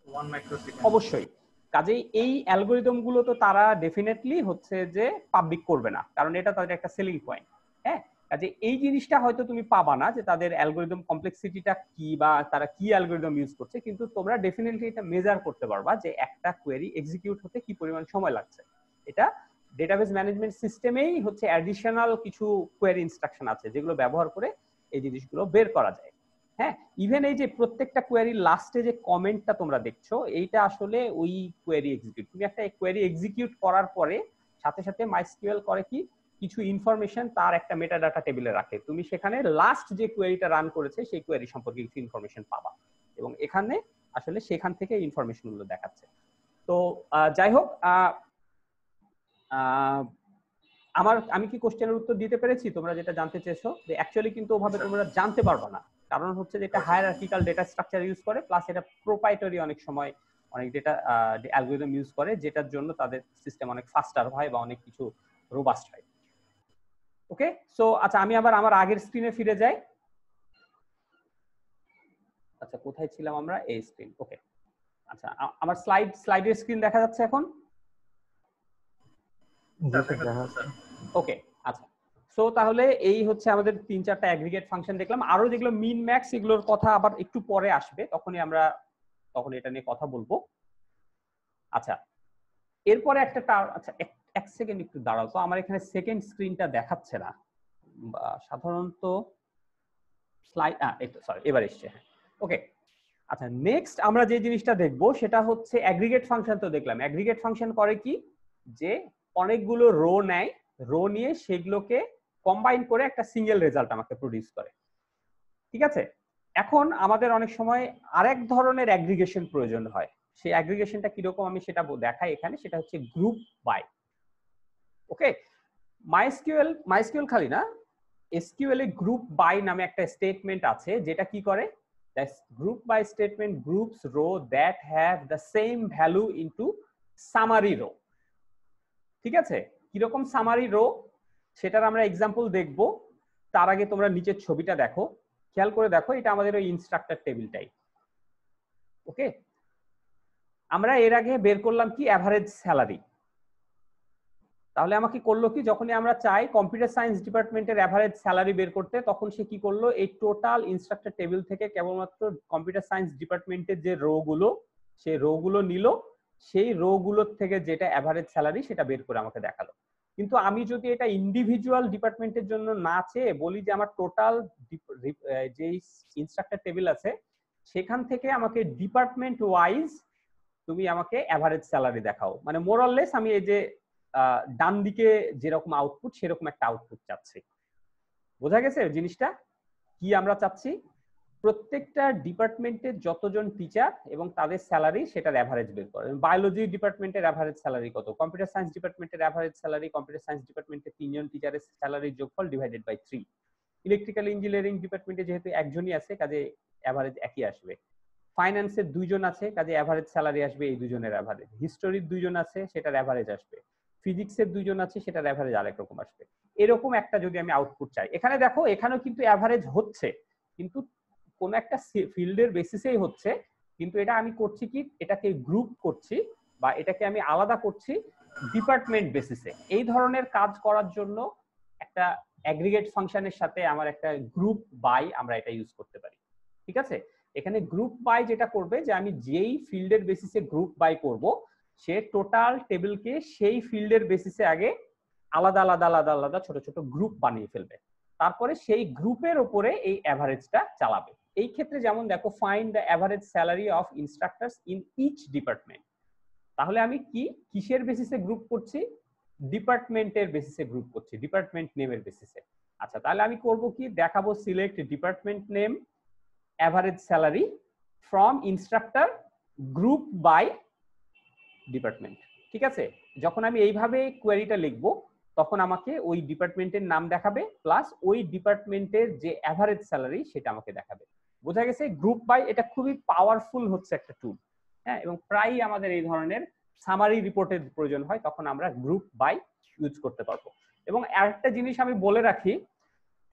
1 মাইক্রোসেকেন্ড। অবশ্যই। কাজেই এই অ্যালগরিদম গুলো তো তারা ডেফিনেটলি হচ্ছে যে পাবলিক করবে না, কারণ এটা তাদের একটা সেলিং পয়েন্ট। হ্যাঁ, কাজে এই জিনিসটা হয়তো তুমি পাবা না যে তাদের অ্যালগরিদম কমপ্লেক্সিটিটা কি বা তারা কি অ্যালগরিদম ইউজ করছে, কিন্তু তোমরা ডেফিনেটলি এটা মেজার করতে পারবা যে একটা কোয়েরি এক্সিকিউট হতে কি পরিমাণ সময় লাগছে। এটা ডেটাবেস ম্যানেজমেন্ট সিস্টেমেই হচ্ছে অ্যাডিশনাল কিছু কোয়েরি ইনস্ট্রাকশন আছে যেগুলো ব্যবহার করে এই জিনিসগুলো বের করা যায়। হ্যাঁ, ইভেন এই যে প্রত্যেকটা কোয়েরির লাস্টে যে কমেন্টটা তোমরা দেখছো এইটা আসলে ওই কোয়েরি এক্সিকিউট, তুমি একটা কোয়েরি এক্সিকিউট করার পরে সাথে সাথে মাইএসকিউএল করে কি কিছু ইনফরমেশন তার একটা মেটাডাটা টেবিলে রাখে, তুমি সেখানে লাস্ট যে কোয়েরিটা রান করেছে সেই কোয়েরি সম্পর্কে কিছু ইনফরমেশন পাবা, এবং এখানে আসলে সেখান থেকে ইনফরমেশন গুলো দেখাচ্ছে। তো যাই হোক, আমি কি কোশ্চেনের উত্তর দিতে পেরেছি? তোমরা যেটা জানতে চেয়েছো যে অ্যাকচুয়ালি কিন্তু ওভাবে তোমরা জানতে পারবা না, কারণ হচ্ছে যে এটা হায়ারার্কিক্যাল ডেটা স্ট্রাকচার ইউজ করে, প্লাস এটা প্রোপ্রাইটারি অনেক সময় অনেক ডেটা অ্যালগরিদম ইউজ করে, যেটার জন্য তাদের সিস্টেম অনেক ফাস্টার হয় বা অনেক কিছু রোবাস্ট হয়। ওকে, সো আচ্ছা আমি আবার আমার আগের স্ক্রিনে ফিরে যাই। আচ্ছা কোথায় ছিলাম আমরা? এই স্ক্রিন। ওকে, আচ্ছা আমার স্লাইডের স্ক্রিন দেখা যাচ্ছে এখন? ওকে, আচ্ছা সো তাহলে এই হচ্ছে আমাদের 3-4টা অ্যাগ্রিগেট ফাংশন দেখলাম। আরো যেগুলো মিন ম্যাক্স এগুলোর কথা আবার একটু পরে আসবে, তখন এটা নিয়ে কথা বলবো। আচ্ছা এরপরে একটা আচ্ছা এক সেকেন্ড একটু দাঁড়াও তো, আমার এখানে সেকেন্ড স্ক্রিনটা দেখাচ্ছে না সাধারণত স্লাইড, সরি এবার এসছে। ওকে, আচ্ছা নেক্সট আমরা যে জিনিসটা দেখবো সেটা হচ্ছে অ্যাগ্রিগেট ফাংশন। তো দেখলাম অ্যাগ্রিগেট ফাংশন করে কি, যে অনেকগুলো রো নেয়, রো নিয়ে সেগুলোকে কম্বাইন করে একটা সিঙ্গেল রেজাল্ট আমাকে প্রডিউস করে। ঠিক আছে, এখন আমাদের অনেক সময় আরেক ধরনের অ্যাগ্রিগেশন প্রয়োজন হয়। সেই অ্যাগ্রিগেশনটা কিরকম আমি সেটা দেখাই এখানে, সেটা হচ্ছে গ্রুপ বাই। ওকে, মাইএসকিউএল খালি না, এসকিউএল এ গ্রুপ বাই নামে একটা স্টেটমেন্ট আছে, যেটা কি করে, group by statement groups row that have the same value into summary row. ঠিক আছে, কিরকম সামারি রো সেটার আমরা এক্সাম্পল দেখবো। তার আগে তোমরা নিচের ছবিটা দেখো, খেয়াল করে দেখো, এটা আমাদের ওই ইনস্ট্রাক্টর টেবিলটাই। ওকে, আমরা এর আগে বের করলাম কি অ্যাভারেজ স্যালারি। তাহলে আমাকে করলো কি, যখনই আমরা চাই কম্পিউটার সায়েন্স ডিপার্টমেন্টের অ্যাভারেজ স্যালারি বের করতে, তখন সে কি করলো, এই টোটাল ইনস্ট্রাক্টর টেবিল থেকে কেবলমাত্র কম্পিউটার সায়েন্স ডিপার্টমেন্টের যে রো গুলো, সেই রো গুলো নিল, সেই রো গুলোর থেকে যেটা অ্যাভারেজ স্যালারি সেটা বের করে আমাকে দেখালো। কিন্তু আমি যদি এটা ইন্ডিভিজুয়াল ডিপার্টমেন্টের জন্য না চেয়ে বলি যে আমার টোটাল যে ইনস্ট্রাক্টর টেবিল আছে সেখান থেকে আমাকে ডিপার্টমেন্ট ওয়াইজ তুমি আমাকে অ্যাভারেজ স্যালারি দেখাও, মানে মোরাললেস আমি এই যে ডান দিকে যেরকম আউটপুট সেরকম একটা আউটপুট চাচ্ছি। বোঝা গেছে জিনিসটা কি আমরা চাচ্ছি? প্রত্যেকটা ডিপার্টমেন্টের যতজন টিচার এবং তাদের স্যালারি সেটার অ্যাভারেজ বের করে। বায়োলজি ডিপার্টমেন্টের অ্যাভারেজ স্যালারি কত, কম্পিউটার সায়েন্স ডিপার্টমেন্টের অ্যাভারেজ স্যালারি, কম্পিউটার সায়েন্স ডিপার্টমেন্টের 3জন টিচারের স্যালারির যোগফল ডিভাইডেড বাই 3। ইলেকট্রিক্যাল ইঞ্জিনিয়ারিং ডিপার্টমেন্টে যেহেতু একজনই আছে কাজে অ্যাভারেজ একই আসবে। ফাইন্যান্সের 2জন আছে কাজে অ্যাভারেজ স্যালারি আসবে এই দুজনের অ্যাভারেজ। হিস্টোরির 2জন আছে সেটার অ্যাভারেজ আসবে। ফিজিক্সের 2জন আছে সেটার অ্যাভারেজ আরেক রকম আসবে। এরকম একটা যদি আমি আউটপুট চাই, এখানে দেখো এখানেও কিন্তু অ্যাভারেজ হচ্ছে, কিন্তু কোন একটা ফিল্ডের বেসিসেই হচ্ছে, কিন্তু এটা আমি করছি কি, এটাকে গ্রুপ করছি বা এটাকে আমি আলাদা করছি ডিপার্টমেন্ট বেসিসে। এই ধরনের কাজ করার জন্য একটা অ্যাগ্রিগেট ফাংশনের সাথে আমার একটা গ্রুপ বাই আমরা এটা ইউজ করতে পারি। ঠিক আছে, এখানে গ্রুপ বাই যেটা করবে, যে আমি যেই ফিল্ডের বেসিসে গ্রুপ বাই করব, সে টোটাল টেবিলকে সেই ফিল্ডের বেসিসে আগে আলাদা আলাদা আলাদা আলাদা ছোট ছোট গ্রুপ বানিয়ে ফেলবে, তারপরে সেই গ্রুপের উপরে এই অ্যাভারেজটা চালাবে। এই ক্ষেত্রে যেমন দেখো, find the average salary of instructors in each department. তাহলে আমি কিসের বেসিসে গ্রুপ করছি? ডিপার্টমেন্টের বেসিসে গ্রুপ করছি, ডিপার্টমেন্ট নেমের বেসিসে। আচ্ছা তাহলে আমি করব কি, দেখাবো select department name average salary from instructor group by department. ঠিক আছে, যখন আমি এইভাবে কোয়েরিটা লিখবো তখন আমাকে ওই ডিপার্টমেন্টের নাম দেখাবে, প্লাস ওই ডিপার্টমেন্টের যে অ্যাভারেজ স্যালারি সেটা আমাকে দেখাবে। বোঝা গেছে? গ্রুপ বাই এটা খুবই পাওয়ারফুল হচ্ছে একটা টুল। হ্যাঁ, এবং প্রায়ই আমাদের এই ধরনের সামারি রিপোর্টের প্রয়োজন হয়, তখন আমরা গ্রুপ বাই ইউজ করতে পারবো। এবং আরেকটা জিনিস আমি বলে রাখি,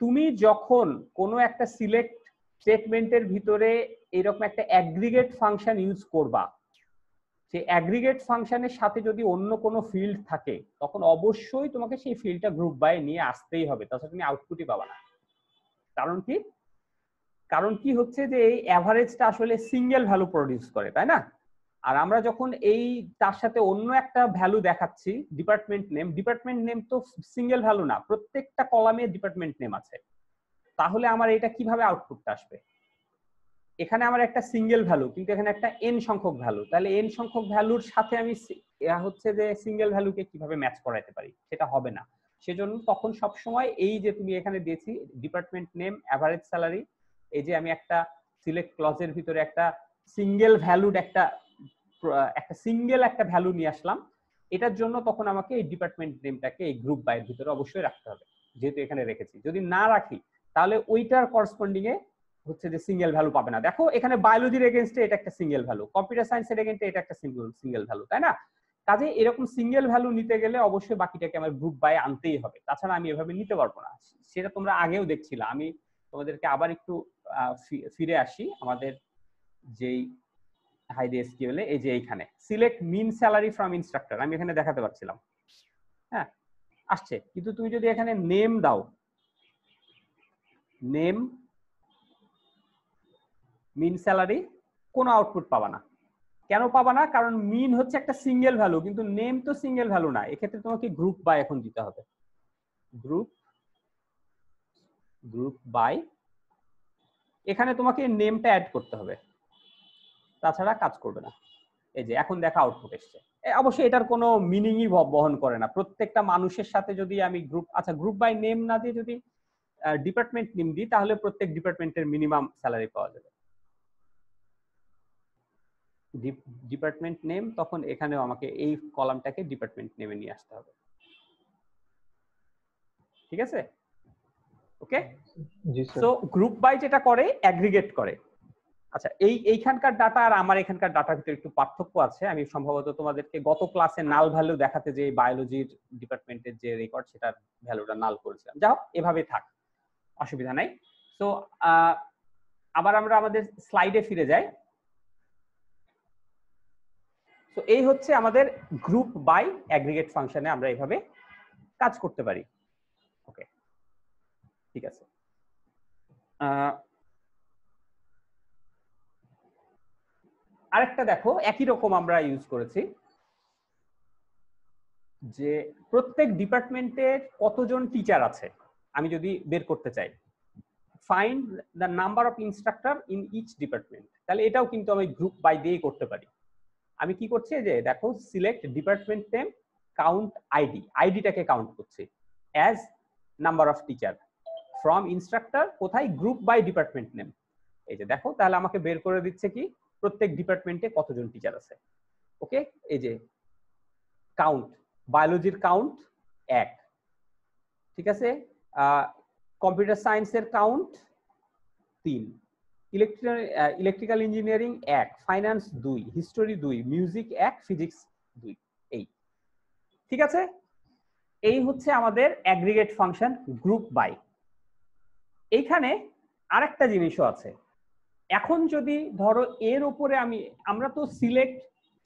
তুমি যখন কোনো একটা সিলেক্ট স্টেটমেন্টের ভিতরে এরকম একটা অ্যাগ্রিগেট ফাংশন ইউজ করবা, সেই অ্যাগ্রিগেট ফাংশনের সাথে যদি অন্য কোনো ফিল্ড থাকে, তখন অবশ্যই তোমাকে সেই ফিল্ডটা গ্রুপ বাই নিয়ে আসতেই হবে, তাছাড়া তুমি আউটপুটই পাবা না। কারণ কি হচ্ছে যে এই অ্যাভারেজটা আসলে সিঙ্গেল ভ্যালু প্রডিউস করে, তাই না? আর আমরা যখন এই তার সাথে অন্য একটা ভ্যালু দেখাচ্ছি ডিপার্টমেন্ট নেম তো সিঙ্গেল ভ্যালু না, প্রত্যেকটা কলামে ডিপার্টমেন্ট নেম আছে। তাহলে আমার এটা কিভাবে আউটপুটটা আসবে? এখানে আমার একটা সিঙ্গেল ভ্যালু, কিন্তু এখানে একটা এন সংখ্যক ভ্যালু, তাহলে এন সংখ্যক ভ্যালুর সাথে আমি হচ্ছে যে সিঙ্গেল ভ্যালুকে কিভাবে ম্যাচ করাতে পারি? সেটা হবে না। সেজন্য তখন সব সময় এই যে তুমি এখানে দিয়েছি ডিপার্টমেন্ট নেম অ্যাভারেজ স্যালারি, এই যে আমি একটা সিলেক্ট ক্লজের ভিতরে একটা সিঙ্গেল ভ্যালুড একটা সিঙ্গেল একটা ভ্যালু নিয়ে আসলাম, এটার জন্য তখন আমাকে এই ডিপার্টমেন্ট নেমটাকে এই গ্রুপ বাই এর ভিতরে অবশ্যই রাখতে হবে, যেহেতু এখানে রেখেছি। যদি না রাখি তাহলে ওইটার করসপন্ডিং এ হচ্ছে যে সিঙ্গেল ভ্যালু পাবে না। দেখো এখানে বায়োলজির এগেইনস্টে এটা একটা সিঙ্গেল ভ্যালু, কম্পিউটার সায়েন্সের এগেইনস্টে এটা একটা সিঙ্গেল ভ্যালু, তাই না? কাজে এরকম সিঙ্গেল ভ্যালু নিতে গেলে অবশ্যই বাকিটাকে আমার গ্রুপ বাই আনতেই হবে, তাছাড়া আমি এভাবে নিতে পারবো না। সেটা তোমরা আগেও দেখছিলে। আমি তোমাদেরকে আবার একটু ফিরে আসি আমাদের যেই হাইড এসকিউএল এ, এই যে এইখানে select min salary from instructor আমি এখানে দেখাতে পারছিলাম, হ্যাঁ আসছে। কিন্তু তুমি যদি এখানে নেম দাও, নেম মিন স্যালারি, কোনো আউটপুট পাবা না। কেন পাবা না? কারণ মিন হচ্ছে একটা সিঙ্গেল ভ্যালু, কিন্তু নেম তো সিঙ্গেল ভ্যালু না। এক্ষেত্রে তোমাকে গ্রুপ বাই এখন দিতে হবে, গ্রুপ বাই। এখানে তোমাকে নেমটা অ্যাড করতে হবে, তাছাড়া কাজ করবে না। এই যে এখন দেখা আউটপুট এসছে। অবশ্যই এটার কোনো মিনিংই বহন করে না। প্রত্যেকটা মানুষের সাথে যদি আমি গ্রুপ বাই নেম না দিয়ে যদি ডিপার্টমেন্ট নেম দিই, তাহলে প্রত্যেক ডিপার্টমেন্টের মিনিমাম স্যালারি পাওয়া যাবে। ডিপার্টমেন্ট নেম, তখন এখানেও আমাকে এই কলামটাকে ডিপার্টমেন্ট নেমে নিয়ে আসতে হবে। ঠিক আছে, ওকে। জি স্যার। সো গ্রুপ বাই যেটা করে অ্যাগ্রিগেট করে। আচ্ছা, এইখানকার ডাটা আর আমার এখানকার ডাটার ভিতরে একটু পার্থক্য আছে। আমি সম্ভবত তোমাদেরকে গত ক্লাসে নাল ভ্যালু দেখাতে, যে বায়োলজির ডিপার্টমেন্টের যে রেকর্ড, সেটার ভ্যালুটা নাল করেছিলাম। যাই হোক, এভাবে থাক, অসুবিধা নাই। তো আবার আমরা আমাদের স্লাইডে ফিরে যাই। তো এই হচ্ছে আমাদের গ্রুপ বাই অ্যাগ্রিগেট ফাংশনে আমরা এইভাবে কাজ করতে পারি। ওকে, ঠিক আছে। আরেকটা দেখো, একই রকম আমরা ইউজ করেছি যে প্রত্যেক ডিপার্টমেন্টের কতজন টিচার আছে আমি যদি বের করতে চাই, find the number of instructor in each department, তাহলে এটাও কিন্তু আমি গ্রুপ বাই দিয়ে করতে পারি। আমি কি করছি, যে দেখো select department name count ID, আইডিটাকে কাউন্ট করছি as number of teacher from instructor, কোথায়? Group by department name. এই যে দেখো, তাহলে আমাকে বের করে দিচ্ছে কি প্রত্যেক ডিপার্টমেন্টে কতজন টিচার আছে। ওকে, এই যে কাউন্ট, বায়োলজির কাউন্ট 1, ঠিক আছে, কম্পিউটার সায়েন্সের count 3, electrical engineering 1, finance 2, history 2, music 1, physics 2, এই। ঠিক আছে, এই হচ্ছে আমাদের অ্যাগ্রিগেট ফাংশন গ্রুপ বাই। এইখানে আরেকটা জিনিসও আছে। এখন যদি ধরো এর উপরে আমরা তো সিলেক্ট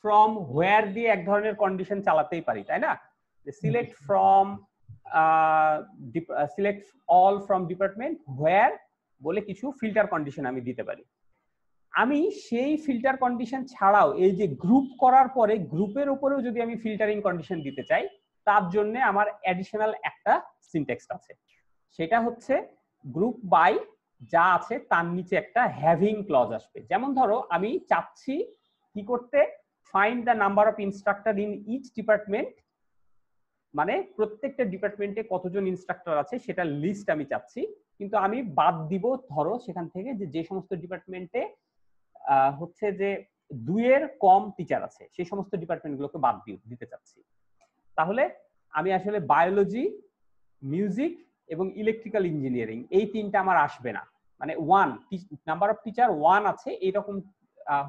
ফ্রম হোয়ার দিয়ে এক ধরনের কন্ডিশন চালাতেই পারি, তাই না? Select from, select all from department where বলে কিছু ফিল্টার কন্ডিশন আমি দিতে পারি। আমি সেই ফিল্টার কন্ডিশন ছাড়াও এই যে গ্রুপ করার পরে গ্রুপের উপরেও যদি আমি ফিল্টারিং কন্ডিশন দিতে চাই, তার জন্য আমার অ্যাডিশনাল একটা সিনট্যাক্স আছে। সেটা হচ্ছে গ্রুপ বাই যা আছে তার নিচে একটা হ্যাভিং ক্লজ আসবে। যেমন ধরো আমি চাচ্ছি কি করতে, find the number of instructor in each department, মানে প্রত্যেকটা ডিপার্টমেন্টে কতজন ইনস্ট্রাক্টর আছে সেটা লিস্ট আমি চাচ্ছি, কিন্তু আমি বাদ দিব ধরো সেখান থেকে যে সমস্ত ডিপার্টমেন্টে হচ্ছে যে 2 এর কম টিচার আছে, সেই সমস্ত ডিপার্টমেন্টগুলোকে বাদ দিতে চাচ্ছি। তাহলে আমি আসলে বায়োলজি, মিউজিক এবং ইলেকট্রিক্যাল ইঞ্জিনিয়ারিং এই তিনটা আমার আসবে না, মানে 1 নাম্বার অফ টিচার 1 আছে এইরকম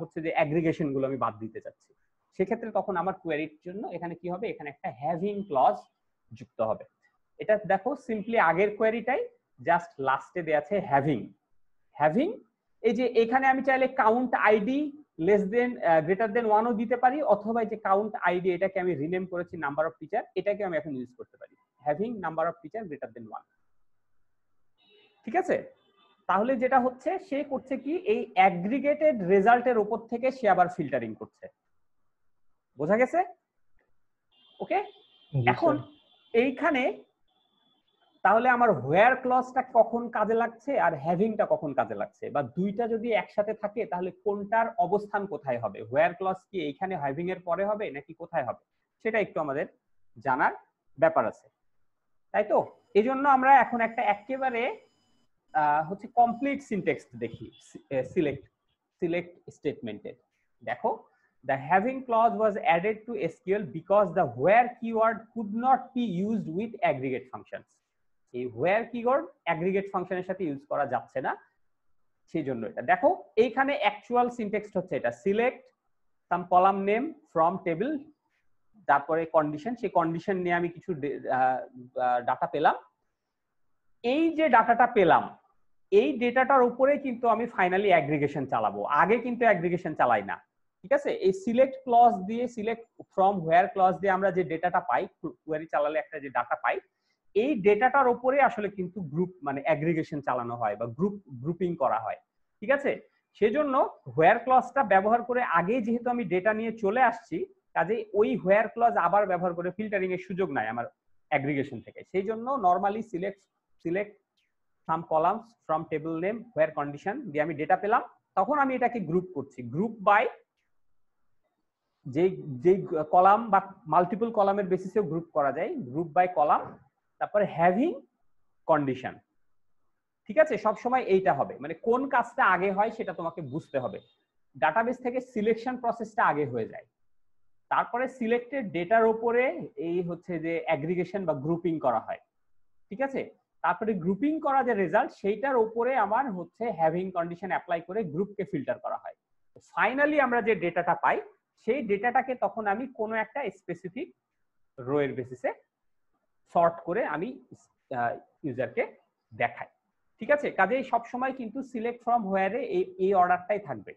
হচ্ছে যে অ্যাগ্রিগেশন গুলো আমি বাদ দিতে চাচ্ছি। সেক্ষেত্রে তখন আমার কোয়েরির জন্য এখানে কি হবে, এখানে একটা হ্যাভিং ক্লজ যুক্ত হবে। এটা দেখো সিম্পলি আগের কোয়েরিটাই, জাস্ট লাস্টে দেয়া আছে হ্যাভিং। এই যে এখানে আমি চাইলে count ID less than greater than 1 ও দিতে পারি, অথবা যে কাউন্ট আইডি এটাকে আমি রিনেম করেছি নাম্বার অফ টিচার, এটাকে আমি এখন ইউজ করতে পারি, having number of teacher greater than 1। ঠিক আছে, তাহলে যেটা হচ্ছে সে করছে কি, এই অ্যাগ্রিগেটেড রেজাল্টের উপর থেকে সে আবার ফিল্টারিং করছে। বোঝা গেছে? ওকে, এখন এইখানে তাহলে আমার হোয়ার ক্লজটা কখন কাজে লাগছে আর হ্যাভিংটা কখন কাজে লাগছে, বা দুইটা যদি একসাথে থাকে তাহলে কোনটার অবস্থান কোথায় হবে, হোয়ার ক্লজ কি এইখানে হ্যাভিং এর পরে হবে নাকি কোথায় হবে, সেটা একটু আমাদের জানার ব্যাপার আছে, তাই তো? এই জন্য আমরা এখন একটা একেবারে হচ্ছে কমপ্লিট সিনট্যাক্স দেখি সিলেক্ট স্টেটমেন্টের। দেখো, the having clause was added to SQL because the where keyword could not be used with aggregate functions. এই where keyword aggregate ফাংশনের সাথে ইউজ করা যাচ্ছে না, সেই জন্য এটা দেখো এইখানে অ্যাকচুয়াল সিনট্যাক্স হচ্ছে এটা, select some column name from table, তারপরে কন্ডিশন, সেই কন্ডিশন নিয়ে আমি কিছু ডাটা পেলাম। এই যে ডাটাটা পেলাম এই ডেটাটার উপরে কিন্তু আমি ফাইনালি অ্যাগ্রিগেশন চালাবো, আগে কিন্তু অ্যাগ্রিগেশন চালাই না। ঠিক আছে, এই সিলেক্ট ক্লজ দিয়ে, সিলেক্ট ফ্রম হোয়ার ক্লজ দিয়ে আমরা যে ডেটাটা পাই, কোয়েরি চালালে একটা যে ডাটা পাই, এই ডেটাটার উপরে আসলে কিন্তু গ্রুপ মানে অ্যাগ্রিগেশন চালানো হয় বা গ্রুপিং করা হয়। ঠিক আছে, সেজন্য হোয়ার ক্লজটা ব্যবহার করে আগে যেহেতু আমি ডেটা নিয়ে চলে আসছি, কাজে ওই হোয়ার ক্লজ আবার ব্যবহার করে ফিল্টারিং এর সুযোগ নাই আমার অ্যাগ্রিগেশন থেকে। সেই জন্য normally select some columns from table name where condition দিয়ে আমি ডেটা পেলাম, তখন আমি এটাকে গ্রুপ করছি, গ্রুপ বাই যেই কলাম বা মাল্টিপল কলামের বেসিসেও গ্রুপ করা যায়, গ্রুপ বাই কলাম, তারপরে হ্যাভিং কন্ডিশন। ঠিক আছে, সব সময় এইটা হবে, মানে কোন কাজটা আগে হয় সেটা তোমাকে বুঝতে হবে। ডাটাবেস থেকে সিলেকশন প্রসেসটা আগে হয়ে যায়, তারপরে সিলেক্টেড ডেটার উপরে এই হচ্ছে যে অ্যাগ্রিগেশন বা গ্রুপিং করা হয়। ঠিক আছে, তারপরে গ্রুপিং করা যে রেজাল্ট সেইটার উপরে আমার হচ্ছে হ্যাভিং কন্ডিশন অ্যাপ্লাই করে গ্রুপকে ফিল্টার করা হয়। ফাইনালি আমরা যে ডেটাটা পাই সেই ডেটাটাকে তখন আমি কোনো একটা স্পেসিফিক রো এর বেসিসে সর্ট করে আমি ইউজারকে দেখাই। ঠিক আছে, কাজেই সব সময় কিন্তু সিলেক্ট ফ্রম হোয়ারে এই অর্ডারটাই থাকবে,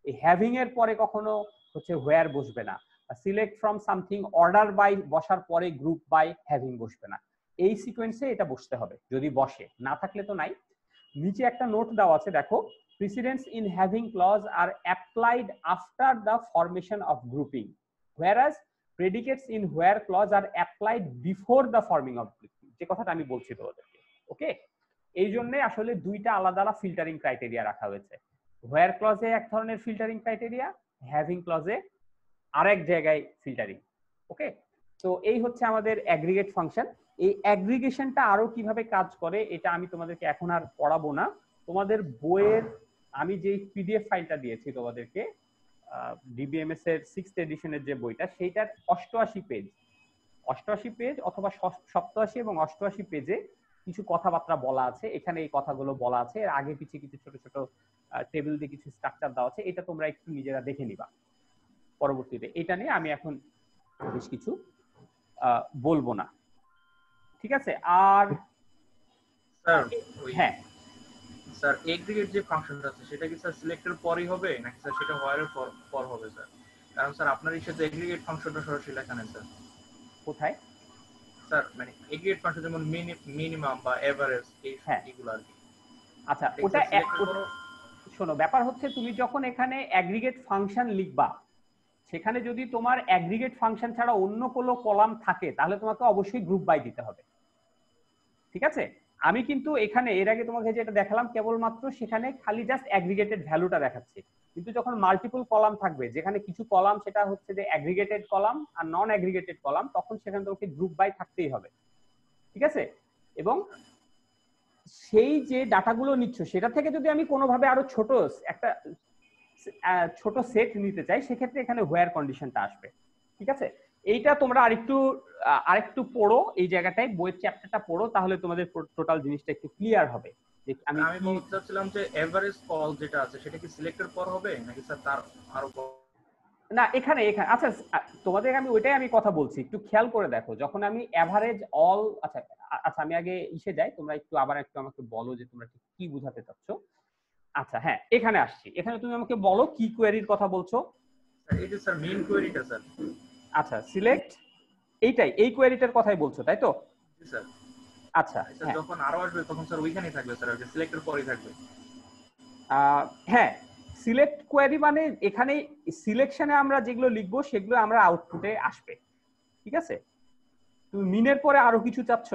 এই হ্যাভিং এর পরে কখনো হচ্ছে হোয়ার বসবে না, select from something order by বসার পরে গ্রুপ বাই হ্যাভিং বসবে না, এই সিকোয়েন্সে এটা বসতে হবে যদি বসে, না থাকলে তো নাই। নিচে একটা নোট দেওয়া আছে দেখো, precedence in having clause are applied after the formation of grouping, whereas predicates in where clause are applied before the forming of grouping, যে কথাটা আমি বলছি তোমাদেরকে। ওকে, এই জন্য আসলে দুইটা আলাদা আলাদা ফিল্টারিং ক্রাইটেরিয়া রাখা হয়েছে, হোয়ার ক্লজে এক ধরনের ফিল্টারিং ক্রাইটেরিয়া, হ্যাভিং ক্লজে আরেক জায়গায় ফিল্টারিং। ওকে, তো এই হচ্ছে আমাদের অ্যাগ্রিগেট ফাংশন। এই অ্যাগ্রিগেশনটা আরো কিভাবে কাজ করে এটা আমি তোমাদেরকে এখন আর পড়াবো না, তোমাদের বইয়ের আমি যে পিডিএফ ফাইলটা দিয়েছি তোমাদেরকে ডিবিএমএস এর 6th এডিশনের যে বইটা, সেইটার 88 পেজ অথবা 87 এবং 88 পেজে কিছু কথাবার্তা বলা আছে, এখানে এই কথাগুলো বলা আছে, এর আগে পিছিয়ে কিছু ছোট ছোট টেবিল দিয়ে কিছু স্ট্রাকচার দেওয়া আছে, এটা তোমরা একটু নিজেরা দেখে নিবা পরবর্তীতে। এটা নিয়ে আমি এখন বেশ কিছু বলবো না। ঠিক আছে, আর স্যার হ্যাঁ স্যার এগ্রিগেট যে ফাংশনটা আছে সেটা কি স্যার সিলেক্টের পরই হবে নাকি স্যার সেটা হোয়ারের পর হবে স্যার? কারণ স্যার আপনার ইচ্ছাতে এগ্রিগেট ফাংশনটা সরাসরি লেখা নেই স্যার। কোথায় স্যার মানে এগ্রিগেট ফাংশন যেমন মিনিমাম বা এভারেজ এইগুলো আর কি। আচ্ছা, ওটা শোনো, ব্যাপার হচ্ছে তুমি যখন এখানে অ্যাগ্রিগেট ফাংশন লিখবা, সেখানে যদি তোমার অ্যাগ্রিগেট ফাংশন ছাড়া অন্য কোনো কলাম থাকে তাহলে তোমাকে অবশ্যই গ্রুপ বাই দিতে হবে। ঠিক আছে, আমি কিন্তু এখানে এর আগে তোমাকে যেটা দেখালাম কেবলমাত্র সেখানে খালি জাস্ট অ্যাগ্রিগেটেড ভ্যালুটা দেখাচ্ছি, কিন্তু যখন মাল্টিপল কলাম থাকবে, যেখানে কিছু কলাম সেটা হচ্ছে যে অ্যাগ্রিগেটেড কলাম আর নন অ্যাগ্রিগেটেড কলাম, তখন সেখানে তোমাকে গ্রুপ বাই থাকতেই হবে। ঠিক আছে, এবং সেই যে ডাটাগুলো নিচ্ছ সেটা থেকে যদি আমি কোনোভাবে আরো ছোট সেট নিতে চাই, সেক্ষেত্রে এখানে হোয়ার কন্ডিশনটা আসবে। ঠিক আছে, এইটা তোমরা আরেকটু পড়ো, এই জায়গাটায় বইয়ের চ্যাপ্টারটা পড়ো, তাহলে তোমাদের টোটাল জিনিসটা একটু ক্লিয়ার হবে। আমি বলতে চাচ্ছিলাম যে এভারেজ কল যেটা আছে সেটা কি সিলেক্টের পর হবে নাকি স্যার তার আরো না, এখানে আচ্ছা তোমাদের আমি কথা বলছি, একটু খেয়াল করে দেখো, যখন আমি এভারেজ অল, আচ্ছা আমি আগে যাই, তোমরা একটু আবার একটু আমাকে বলো যে তোমরা কি বোঝাতে চাচ্ছ। আচ্ছা হ্যাঁ, এখানে আসছি, এখানে তুমি আমাকে বলো কি কোয়েরির কথা বলছো। এই যে স্যার মেইন কোয়েরিটা স্যার। আচ্ছা, সিলেক্ট এই কোয়েরিটার কথাই বলছো তাই তো? জি স্যার। আচ্ছা, যখন আরো আসবে তখন স্যার ওইখানেই থাকবে স্যার, ওই সিলেক্টের পরেই থাকবে। হ্যাঁ, সিলেক্ট কোয়েরি মানে এখানে সিলেকশনে আমরা যেগুলো লিখবো সেগুলো আমরা আউটপুটে আসবে। ঠিক আছে, তুমি মিনের পরে আরো কিছু চাচ্ছ?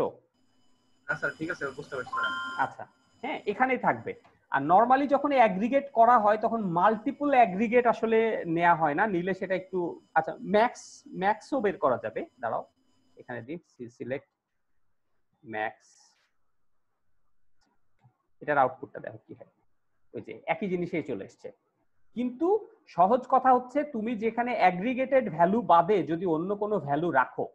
না স্যার, ঠিক আছে, বুঝতে পারছি স্যার। আচ্ছা হ্যাঁ, এখানেই থাকবে। আর নরমালি যখন অ্যাগ্রিগেট করা হয় তখন মাল্টিপল অ্যাগ্রিগেট আসলে নেওয়া হয় না, নিলে সেটা একটু, আচ্ছা ম্যাক্সও বের করা যাবে, দাঁড়াও এখানে দিই সিলেক্ট ম্যাক্স, এটার আউটপুটটা দেখো কি হয়, ওই যে একই জিনিসেই চলে এসছে। কিন্তু সহজ কথা হচ্ছে তুমি যেখানে অ্যাগ্রিগেটেড ভ্যালু বাদে যদি অন্য কোনো ভ্যালু রাখো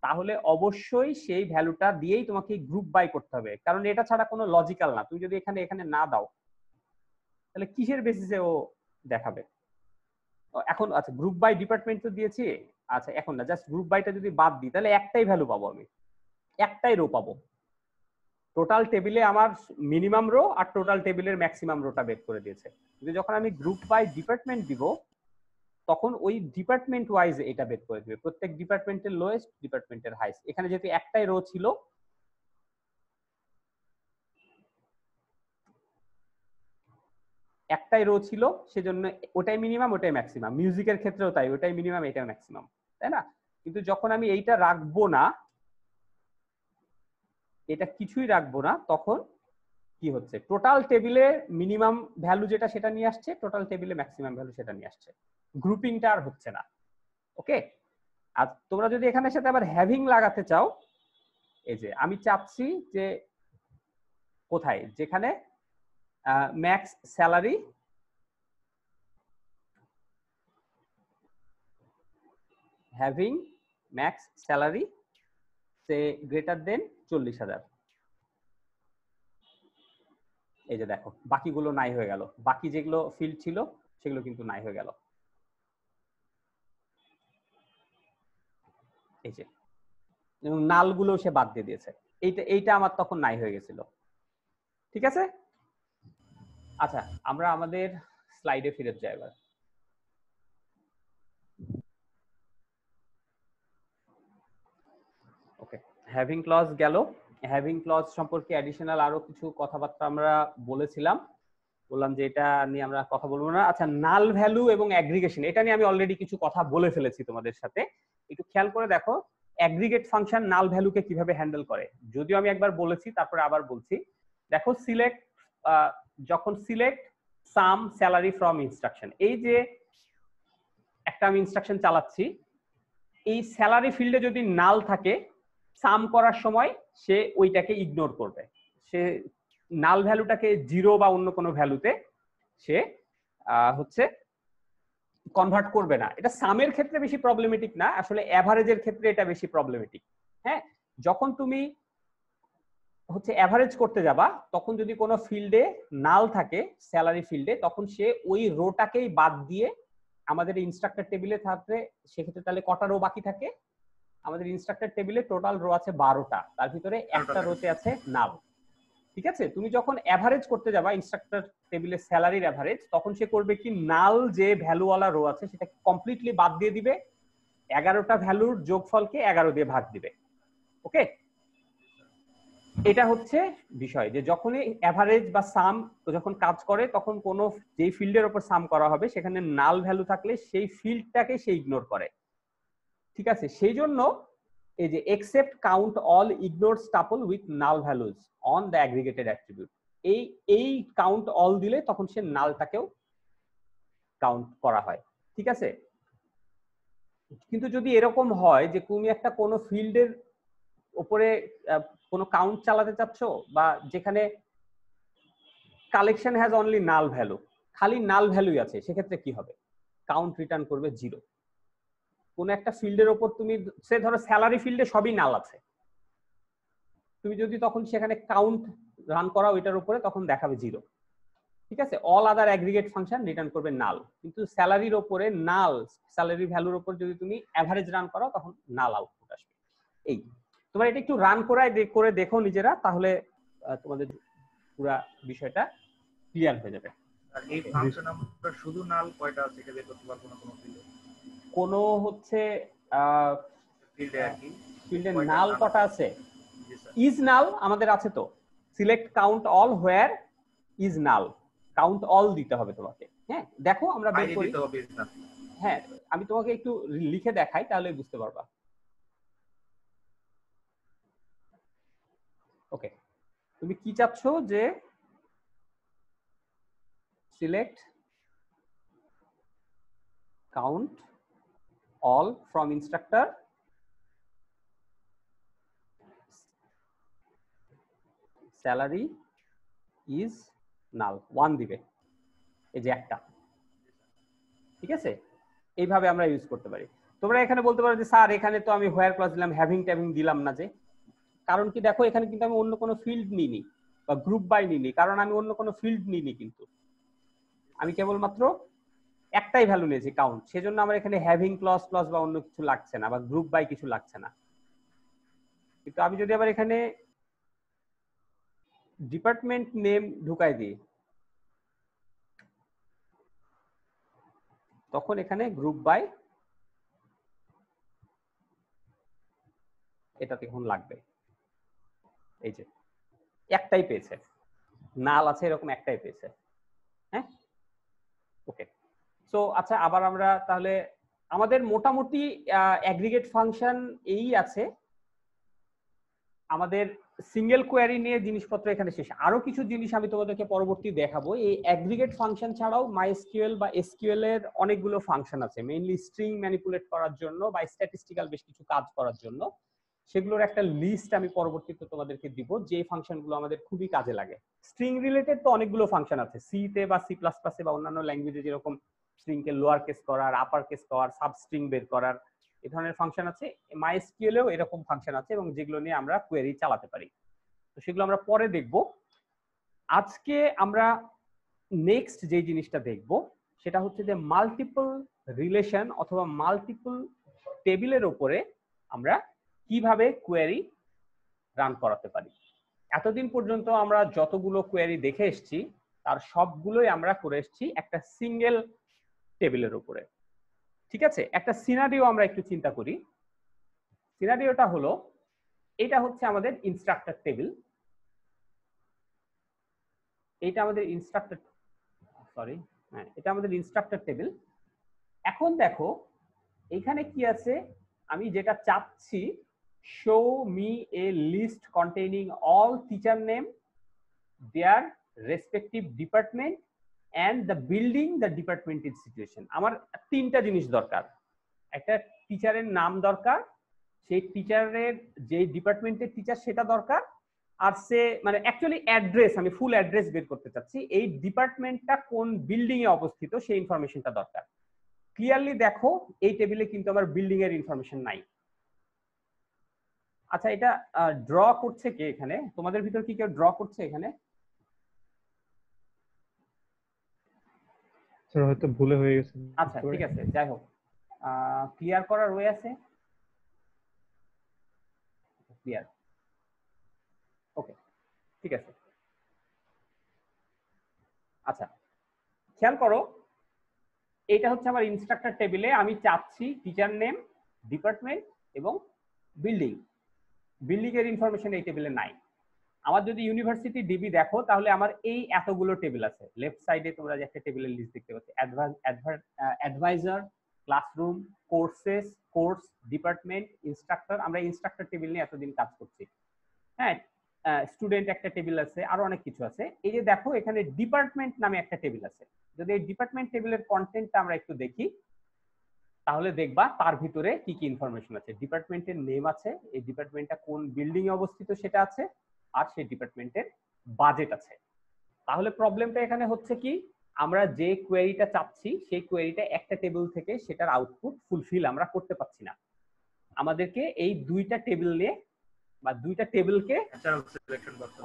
তাহলে অবশ্যই সেই ভ্যালুটা দিয়েই তোমাকে গ্রুপ বাই করতে হবে, কারণ এটা ছাড়া কোনো লজিক্যাল না। তুমি যদি এখানে না দাও তাহলে কিসের বেসিসে ও দেখাবে? এখন আচ্ছা গ্রুপ বাই ডিপার্টমেন্ট তো দিয়েছি, আচ্ছা এখন না, জাস্ট গ্রুপ বাইটা যদি বাদ দিই তাহলে একটাই ভ্যালু পাবো, আমি একটাই রো পাবো। টোটাল টেবিলে আমার মিনিমাম রো আর টোটাল টেবিলের ম্যাক্সিমাম রোটা বের করে দিয়েছে। কিন্তু যখন আমি গ্রুপ বাই ডিপার্টমেন্ট দিব তখন ওই ডিপার্টমেন্ট ওয়াইজ এটা বের করে দিবে, প্রত্যেক ডিপার্টমেন্টের লোয়েস্ট, ডিপার্টমেন্টের হাইস্ট। এখানে যেহেতু একটাই রো ছিল, একটাই রো ছিল, সেজন্য ওটাই মিনিমাম ওটাই ম্যাক্সিমাম। মিউজিকের ক্ষেত্রেও তাই, ওটাই মিনিমাম এটাই ম্যাক্সিমাম, তাই না? কিন্তু যখন আমি এইটা রাখবো না, এটা কিছুই রাখবো না, তখন কি হচ্ছে, টোটাল টেবিলে মিনিমাম ভ্যালু যেটা সেটা নিয়ে আসছে, টোটাল টেবিলে ম্যাক্সিমাম ভ্যালু সেটা নিয়ে আসছে, গ্রুপিংটা আর হচ্ছে না। ওকে, আর তোমরা যদি এখানে সাথে আবার হ্যাভিং লাগাতে চাও, এই যে আমি চাচ্ছি যে কোথায়, যেখানে max salary having max salary সে গ্রেটার দেন 40,000। এই যে দেখো বাকিগুলো নাই হয়ে গেল, বাকি যেগুলো ফিল্ড ছিল সেগুলো কিন্তু নাই হয়ে গেল। এই যে নালগুলো সে বাদ দিয়ে দিয়েছে, এইটা আমার তখন নাই হয়ে গেছিল। ঠিক আছে, আচ্ছা আমরা আমাদের স্লাইডে ফিরে যাই এবার। ওকে, হ্যাভিং ক্লজ গেল। হ্যাভিং ক্লজ সম্পর্কে অ্যাডিশনাল আরো কিছু কথাবার্তা আমরা বলেছিলাম, বললাম যে এটা নিয়ে আমরা কথা বলবো না। আচ্ছা, নাল ভ্যালু এবং অ্যাগ্রিগেশন, এটা নিয়ে আমি অলরেডি কিছু কথা বলে ফেলেছি তোমাদের সাথে, একটু খেয়াল করে দেখো অ্যাগ্রিগেট ফাংশন নাল ভ্যালুকে কিভাবে হ্যান্ডেল করে। যদিও আমি একবার বলেছি, তারপরে আবার বলছি। দেখো সিলেক্ট, যখন select some salary from instruction, এই যে একটা আমি ইনস্ট্রাকশন চালাচ্ছি, এই স্যালারি ফিল্ডে যদি নাল থাকে, সাম করার সময় সে ওইটাকে ইগনোর করবে, সে নাল ভ্যালুটাকে 0 বা অন্য কোনো ভ্যালুতে সে হচ্ছে কনভার্ট করবে না। এটা সামের ক্ষেত্রে বেশি প্রবলেমেটিক না, আসলে অ্যাভারেজের ক্ষেত্রে এটা বেশি প্রবলেমেটিক। হ্যাঁ, যখন তুমি হচ্ছে অ্যাভারেজ করতে যাবা, তখন যদি কোনো ফিল্ডে নাল থাকে স্যালারি ফিল্ডে, তখন সে ওই রোটাকেই বাদ দিয়ে, আমাদের ইনস্ট্রাক্টর টেবিলে থাকবে সেক্ষেত্রে তাহলে কটা রো বাকি থাকে, আমাদের ইনস্ট্রাক্টর টেবিলে টোটাল রো আছে 12টা, তার ভিতরে একটা রোতে আছে নাল। ঠিক আছে, তুমি যখন অ্যাভারেজ করতে যাবা ইনস্ট্রাক্টর টেবিলে স্যালারির অ্যাভারেজ, তখন সে করবে কি, নাল যে ভ্যালুওয়ালা রো আছে সেটা কমপ্লিটলি বাদ দিয়ে দিবে, 11টা ভ্যালুর যোগফলকে 11 দিয়ে ভাগ দিবে। ওকে, এটা হচ্ছে বিষয় যে যখনই অ্যাভারেজ বা সাম যখন কাজ করে, তখন কোনো যেই ফিল্ডের উপর সাম করা হবে সেখানে নাল ভ্যালু থাকলে সেই ফিল্ডটাকে সে ইগনোর করে। ঠিক আছে, সেই জন্য এই যে except count all ignore tuple with null values on the aggregated attribute, এই count all দিলে তখন সে নালটাকেও কাউন্ট করা হয়। ঠিক আছে, কিন্তু যদি এরকম হয় যে তুমি একটা কোনো ফিল্ডের উপরে কোনো কাউন্ট চালাতে চাচ্ছ, বা যেখানে collection has only null value, খালি নাল ভ্যালুই আছে, সেক্ষেত্রে কি হবে, কাউন্ট রিটার্ন করবে 0। কোন একটা ফিল্ডের উপর তুমি, সে ধরো স্যালারি ফিল্ডে সবই নাল আছে, তুমি যদি তখন সেখানে কাউন্ট রান করা ওইটার উপরে, তখন দেখাবে 0। ঠিক আছে, all other aggregate function return করবে নাল, কিন্তু স্যালারির উপরে নাল, স্যালারি ভ্যালুর উপর যদি তুমি অ্যাভারেজ রান করো তখন নাল আউটপুট আসবে। এই তোমরা এটা একটু রান করে দেখো নিজেরা, তাহলে তোমাদের পুরো বিষয়টা ক্লিয়ার হয়ে যাবে। আর এই ফাংশন আমরা শুধু নাল কয়টা আছে এটা বের করতে পারবো না কোনো ফিল্ডে? কোনো হচ্ছে ফিল্ডে আর কি ফিল্ডে নাল কটা আছে? জি স্যার। ইজ নাল আমাদের আছে তো, select count all where is null, count all দিতে হবে তোমাকে। হ্যাঁ, দেখো আমরা বের করি। হ্যাঁ, আমি তোমাকে একটু লিখে দেখাই তাহলে বুঝতে পারবা। ওকে, তুমি কি চাচ্ছ যে select count all from instructor salary is null, 1 দিবে, এই যে একটা। ঠিক আছে, এইভাবে আমরা ইউজ করতে পারি। তোমরা এখানে বলতে পারো যে স্যার এখানে তো আমি হোয়ার ক্লজ দিলাম, হ্যাভিং ট্যাভিং দিলাম না যে, কারণ কি দেখো এখানে কিন্তু আমি অন্য কোনো ফিল্ড নিইনি বা গ্রুপ বাই নিইনি, কারণ আমি অন্য কোনো ফিল্ড নিইনি কিন্তু। আমি কেবলমাত্র একটাই ভ্যালু নিয়েছি কাউন্ট, সেজন্য আমার এখানে হ্যাভিং ক্লজ ক্লজ বা অন্য কিছু লাগছে না, বা গ্রুপ বাই কিছু লাগছে না। কিন্তু আমি যদি আবার এখানে ডিপার্টমেন্ট নেম ঢুকাই দিই, তখন এখানে গ্রুপ বাই এটা তখন লাগবে। এই যে একটাই পেয়েছে, নাল আছে এরকম একটাই পেয়েছে। হ্যাঁ, ওকে। সো আচ্ছা, আবার আমরা তাহলে আমাদের মোটামুটি অ্যাগ্রিগেট ফাংশন এই আছে। আমাদের সিঙ্গেল কোয়ারি নিয়ে জিনিসপত্র এখানে শেষ। আরো কিছু জিনিস আমি তোমাদেরকে পরবর্তী দেখাবো। এই অ্যাগ্রিগেট ফাংশন ছাড়াও মাইএসকিউএল বা এসকিউএল এর অনেকগুলো ফাংশন আছে, মেইনলি স্ট্রিং ম্যানিপুলেট করার জন্য বা স্ট্যাটিস্টিক্যাল বেশ কিছু কাজ করার জন্য। সেগুলোর একটা লিস্ট আমি পরবর্তীতে তোমাদেরকে দিব, যে ফাংশনগুলো আমাদের খুবই কাজে লাগে। স্ট্রিং রিলেটেড তো অনেকগুলো ফাংশন আছে, সি তে বা সি প্লাস প্লাসে বা অন্যান্য ল্যাঙ্গুয়েজে যেরকম স্ট্রিং কে লোয়ার কেস করার, আপার কেস করার, সাবস্ট্রিং বের করার, এই ধরনের ফাংশন আছে। মাইএসকিউএল এও এরকম ফাংশন আছে এবং যেগুলো নিয়ে আমরা কোয়েরি চালাতে পারি। তো সেগুলো আমরা পরে দেখব। আজকে আমরা নেক্সট যে জিনিসটা দেখব সেটা হচ্ছে যে মাল্টিপল রিলেশন অথবা মাল্টিপল টেবিলের উপরে আমরা কিভাবে কোয়েরি রান করাতে পারি। এতদিন পর্যন্ত আমরা যতগুলো কোয়েরি দেখে এসেছি তার সবগুলোই আমরা করে এসেছি একটা সিঙ্গেল টেবিলের উপরে। ঠিক আছে, একটা সিনারিও আমরা একটু চিন্তা করি। সিনারিওটা হলো, এটা হচ্ছে আমাদের ইনস্ট্রাক্টর টেবিল, এটা আমাদের ইনস্ট্রাক্টর, সরি হ্যাঁ, এটা আমাদের ইনস্ট্রাক্টর টেবিল। এখন দেখো এখানে কি আছে, আমি যেটা চাচ্ছি, show me a list containing all teacher name, their respective department and the building the department institution. আমার তিনটা জিনিস দরকার। একটা টিচারের নাম দরকার, সেই টিচারের যে ডিপার্টমেন্টের টিচার সেটা দরকার, আর সে মানে অ্যাকচুয়ালি অ্যাড্রেস, আমি ফুল অ্যাড্রেস বের করতে চাচ্ছি, এই ডিপার্টমেন্টটা কোন বিল্ডিং এ অবস্থিত সেই ইনফরমেশনটা দরকার। ক্লিয়ারলি দেখো এই টেবিলে কিন্তু আমার বিল্ডিং এর ইনফরমেশন নাই। আচ্ছা, এটা ড্র করছে কে এখানে? তোমাদের ভিতর কি কেউ ড্র করছে এখানে? স্যার হয়তো ভুলে হয়ে গেছে। আচ্ছা ঠিক আছে, যাই হোক, ক্লিয়ার করার ওয়ে আছে? ক্লিয়ার, ওকে ঠিক আছে। আচ্ছা খেয়াল করো, এটা হচ্ছে আমার ইনস্ট্রাক্টর টেবিলে আমি চাচ্ছি টিচার নেম, ডিপার্টমেন্ট এবং বিল্ডিং। বিল্ডিং এর ইনফরমেশন এই টেবিলে নাই। আমার যদি ইউনিভার্সিটি ডিবি দেখো তাহলে আমার এই এতগুলো টেবিল আছে। লেফট সাইডে তোমরা যে একটা টেবিলের লিস্ট দেখতে পাচ্ছ, advisor, classroom, courses, course, department, instructor. আমরা ইনস্ট্রাক্টর টেবিল নিয়ে এতদিন কাজ করছি। হ্যাঁ, স্টুডেন্ট একটা টেবিল আছে, আরো অনেক কিছু আছে। এই যে দেখো এখানে ডিপার্টমেন্ট নামে একটা টেবিল আছে। যদি এই ডিপার্টমেন্ট টেবিলের কন্টেন্টটা আমরা একটু দেখি তাহলে দেখবা তার ভিতরে কি কি ইনফরমেশন আছে। ডিপার্টমেন্টের নেম আছে, এই ডিপার্টমেন্টটা কোন বিল্ডিং এ অবস্থিত সেটা আছে, আর সেই ডিপার্টমেন্টের বাজেট আছে। তাহলে প্রবলেমটা এখানে হচ্ছে কি, আমরা যে কোয়েরিটা চাচ্ছি সেই কোয়েরিটা একটা টেবিল থেকে সেটার আউটপুট ফুলফিল আমরা করতে পারছি না। আমাদেরকে এই দুইটা টেবিল নিয়ে বা দুইটা টেবিলকে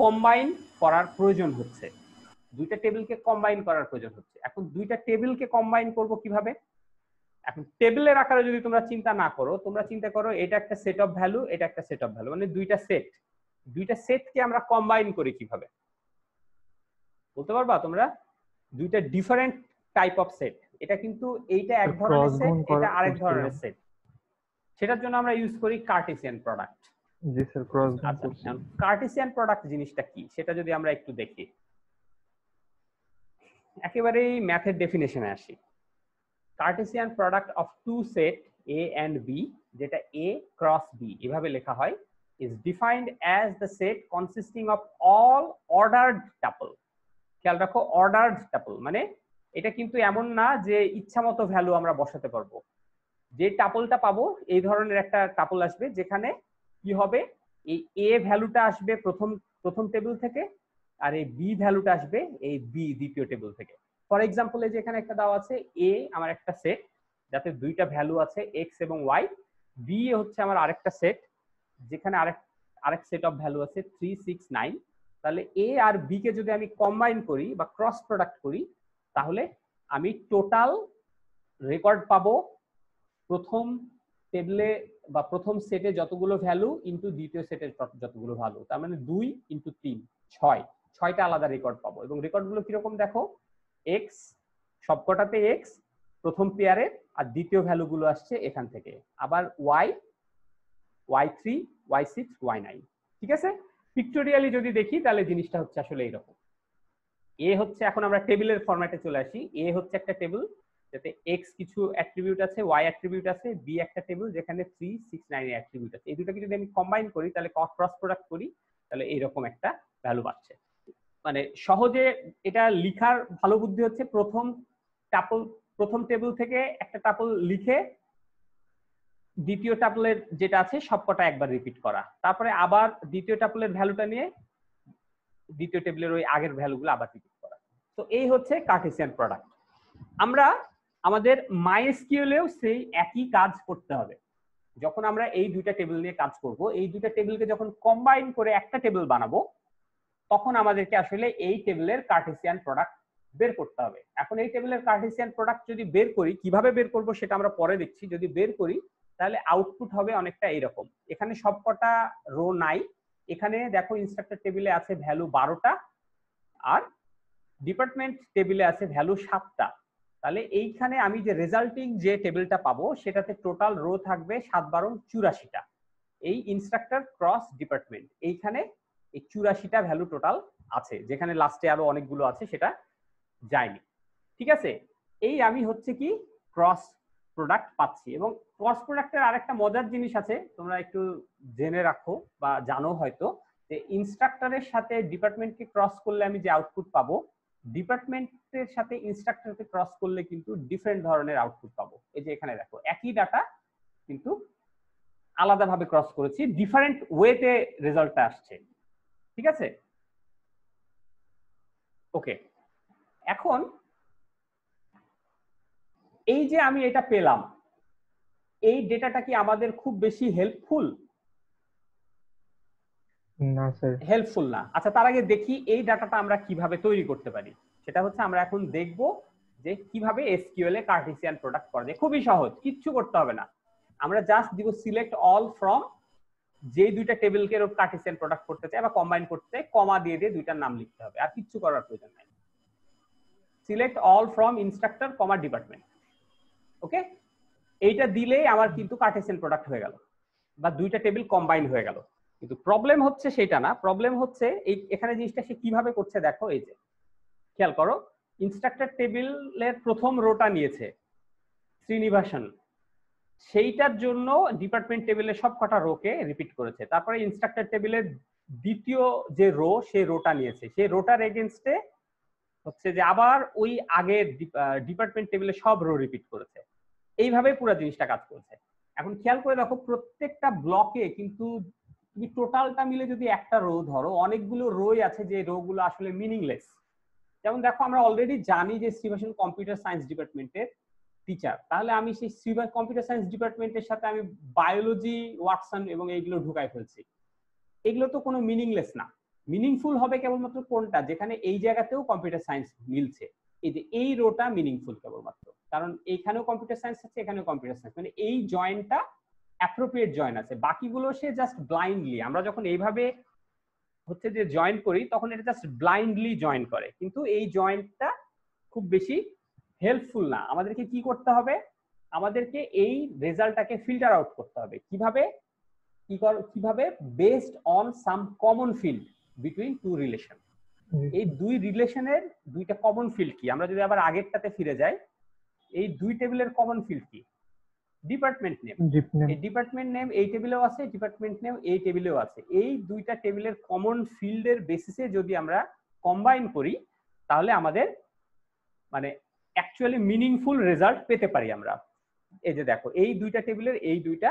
কম্বাইন করার প্রয়োজন হচ্ছে। দুইটা টেবিলকে কম্বাইন করার প্রয়োজন হচ্ছে। এখন দুইটা টেবিলকে কম্বাইন করব কিভাবে? এখন টেবিলের আকারে যদি তোমরা চিন্তা না করো, তোমরা চিন্তা করো এটা একটা সেট অফ ভ্যালু, এটা একটা সেট অফ ভ্যালু, মানে দুইটা সেটকে আমরা কম্বাইন করি কিভাবে বলতে পারবা তোমরা? দুইটা ডিফারেন্ট টাইপ অফ সেট। এটা কিন্তু এইটা এক ধরনের সেট, এটা আরেক ধরনের সেট। সেটার জন্য আমরা ইউজ করি কার্টেসিয়ান প্রোডাক্ট। জি স্যার, ক্রস গুণ আচ্ছা, করছি। কার্টেসিয়ান প্রোডাক্ট জিনিসটা কি সেটা যদি আমরা একটু দেখি, একেবারেই ম্যাথের ডেফিনেশনে আসি। Cartesian product of two set A and B, যেটা এ ক্রস বি এভাবে লেখা হয়, is defined as the set consisting of all ordered tuple. খেয়াল রাখো, অর্ডার্ড টাপল মানে এটা কিন্তু এমন না যে ইচ্ছা মতো ভ্যালু আমরা বসাতে পারবো। যে টাপলটা পাবো এই ধরনের একটা টাপল আসবে যেখানে কি হবে, এই এ ভ্যালুটা আসবে প্রথম টেবিল থেকে, আর এই বি ভ্যালুটা আসবে এই বি দ্বিতীয় টেবিল থেকে। ফর এক্সাম্পল এই যে এখানে একটা দাও আছে এ আমার একটা সেট যাতে দুইটা ভ্যালু আছে এক্স এবং ওয়াই, বি হচ্ছে আমার আরেকটা সেট যেখানে আরেক সেট অফ ভ্যালু আছে 3, 6, 9। তাহলে এ আর বি কে যদি আমি কম্বাইন করি বা ক্রস প্রোডাক্ট করি তাহলে আমি টোটাল রেকর্ড পাবো প্রথম টেবিলে বা প্রথম সেটে যতগুলো ভ্যালু ইনটু দ্বিতীয় সেটের যতগুলো ভ্যালু, তার মানে 2 ইনটু 3 6টা আলাদা রেকর্ড পাবো। এবং রেকর্ডগুলো কিরকম দেখো, এক্স সবকটাতে এক্স প্রথম পেয়ারে, আর দ্বিতীয় ভ্যালুগুলো আসছে এখান থেকে, আবার ওয়াই, y3, y6, y9। ঠিক আছে, পিক্টোরিয়ালি যদি দেখি তাহলে জিনিসটা হচ্ছে আসলে এইরকম। এ হচ্ছে, এখন আমরা টেবিলের ফরম্যাটে চলে আসি। এ হচ্ছে একটা টেবিল যাতে এক্স কিছু অ্যাট্রিবিউট আছে, ওয়াই অ্যাট্রিবিউট আছে, বি একটা টেবিল যেখানে 3, 6, 9 এর অ্যাট্রিবিউট আছে। এই দুটোকে যদি আমি কম্বাইন করি, তাহলে ক্রস প্রোডাক্ট করি, তাহলে এইরকম একটা ভ্যালু পাচ্ছে। মানে সহজে এটা লিখার ভালো বুদ্ধি হচ্ছে প্রথম টেবিল থেকে একটা টাপল লিখে দ্বিতীয় টাপলের যেটা আছে সবকটা একবার রিপিট করা, তারপরে আবার দ্বিতীয় টাপলের ভ্যালুটা নিয়ে দ্বিতীয় টেবিলের ওই আগের ভ্যালুগুলো আবার রিপিট করা। তো এই হচ্ছে কার্টেসিয়ান প্রোডাক্ট। আমরা আমাদের মাইএসকিউএলেও সেই একই কাজ করতে হবে। যখন আমরা এই দুইটা টেবিল নিয়ে কাজ করব, এই দুইটা টেবিলকে যখন কম্বাইন করে একটা টেবিল বানাবো, তখন আমাদেরকে আসলে এই টেবিলের কার্টেসিয়ান প্রোডাক্ট বের করতে হবে। এখন এই টেবিলের কার্টেসিয়ান প্রোডাক্ট যদি বের করি, কিভাবে বের করব সেটা আমরা পরে দেখছি। যদি বের করি তাহলে আউটপুট হবে অনেকটা এইরকম। এখানে সবকটা রো নাই, এখানে দেখো ইনস্ট্রাক্টর টেবিলে আছে ভ্যালু 12টা আর ডিপার্টমেন্ট টেবিলে আছে ভ্যালু 7টা। তাহলে এইখানে আমি যে রেজাল্টিং যে টেবিলটা পাবো সেটাতে টোটাল রো থাকবে 7 12 84টা। এই ইনস্ট্রাক্টর ক্রস ডিপার্টমেন্ট এইখানে এই 84টা ভ্যালু টোটাল আছে, যেখানে লাস্টে আরো অনেকগুলো আছে সেটা যায়নি। ঠিক আছে, এই আমি হচ্ছে কি ক্রস প্রোডাক্ট পাচ্ছি। এবং ক্রস প্রোডাক্টের আরেকটা মজার জিনিস আছে, তোমরা একটু জেনে রাখো বা জানো হয়তো, যে ইনস্ট্রাক্টরের সাথে ডিপার্টমেন্টকে ক্রস করলে আমি যে আউটপুট পাবো, ডিপার্টমেন্টের সাথে ইনস্ট্রাক্টরকে ক্রস করলে কিন্তু ডিফারেন্ট ধরনের আউটপুট পাবো। এই যে এখানে দেখো একই ডাটা কিন্তু আলাদাভাবে ক্রস করেছি, ডিফারেন্ট ওয়েতে রেজাল্টটা আসছে। ঠিক আছে, ওকে। এখন এই যে আমি এটা পেলাম, এই ডেটাটা কি আমাদের খুব বেশি হেল্পফুল? না স্যার। হেল্পফুল না। আচ্ছা, তার আগে দেখি এই ডাটাটা আমরা কিভাবে তৈরি করতে পারি। সেটা হচ্ছে আমরা এখন দেখব যে কিভাবে এসকিউএল এ কার্টেসিয়ান প্রোডাক্ট করা যায়। খুবই সহজ, কিচ্ছু করতে হবে না। আমরা জাস্ট দিব সিলেক্ট অল ফ্রম, যে দুইটা টেবিলকে কার্টেসিয়ান প্রোডাক্ট করতে চাই বা কম্বাইন করতে চাই, কমা দিয়ে দিয়ে দুইটার নাম লিখতে হবে, আর কিচ্ছু করার প্রয়োজন নাই। Select all from instructor comma department, okay. এইটা দিলেই আমার কিন্তু কার্টেসিয়ান প্রোডাক্ট হয়ে গেল বা দুইটা টেবিল কম্বাইন হয়ে গেল। কিন্তু প্রবলেম হচ্ছে সেটা না, প্রবলেম হচ্ছে এই এখানে জিনিসটা সে কিভাবে করছে দেখো। এই যে খেয়াল করো, ইনস্ট্রাক্টর টেবিলের প্রথম রোটা নিয়েছে শ্রীনিবাসন, সেইটার জন্য ডিপার্টমেন্ট টেবিলের সব কটা রোকে রিপিট করেছে। তারপরে ইনস্ট্রাক্টর টেবিলের দ্বিতীয় যে রো, সেই রোটা নিয়েছে, সেই রোটার এগেনস্টে হচ্ছে যে আবার ওই আগের ডিপার্টমেন্ট টেবিলে সব রো রিপিট করেছে। এইভাবে পুরো জিনিসটা কাজ করছে। এখন খেয়াল করে দেখো, প্রত্যেকটা ব্লকে কিন্তু তুমি টোটালটা মিলে যদি একটা রো ধরো, অনেকগুলো রোই আছে যে রো গুলো আসলে মিনিংলেস। যেমন দেখো, আমরা অলরেডি জানি যে শ্রীবাসন কম্পিউটার সায়েন্স ডিপার্টমেন্টের টিচার, তাহলে আমি সেই কম্পিউটার সায়েন্স ডিপার্টমেন্টের সাথে আমি বায়োলজি, ওয়াটসন এবং এইগুলো ঢুকাই ফেলছি। এগুলো তো কোনো মিনিংলেস না। মিনিংফুল হবে কেবলমাত্র কোনটা, যেখানে এই জায়গাতেও কম্পিউটার সায়েন্স মিলছে। এই যে এই রোটা মিনিংফুল কেবলমাত্র, কারণ এইখানেও কম্পিউটার সায়েন্স আছে, এখানেও কম্পিউটার সায়েন্স, মানে এই জয়েন্টটা অ্যাপ্রোপ্রিয়েট জয়েন আছে। বাকিগুলো সে জাস্ট ব্লাইন্ডলি, আমরা যখন এইভাবে হচ্ছে যে জয়েন করি তখন এটা জাস্ট ব্লাইন্ডলি জয়েন করে, কিন্তু এই জয়েন্টটা খুব বেশি হেল্পফুল না। আমাদেরকে কি করতে হবে, আমাদেরকে এই রেজাল্টটাকে ফিল্টার আউট করতে হবে। কিভাবে কিভাবে based on some common field between two relation. এই দুই রিলেশনের দুইটা কমন ফিল্ড কি, আমরা যদি আবার আগেরটাতে ফিরে যাই, এই দুই টেবিলের কমন ফিল্ড কি, ডিপার্টমেন্ট নেম। এই ডিপার্টমেন্ট নেম এই টেবিলেও আছে, ডিপার্টমেন্ট নেম এই টেবিলেও আছে। এই দুইটা টেবিলের কমন ফিল্ডের বেসিসে যদি আমরা কম্বাইন করি, তাহলে আমাদের মানে অ্যাকচুয়ালি মিনিংফুল রেজাল্ট পেতে পারি আমরা। এই যে দেখো, এই দুইটা টেবিলের এই দুইটা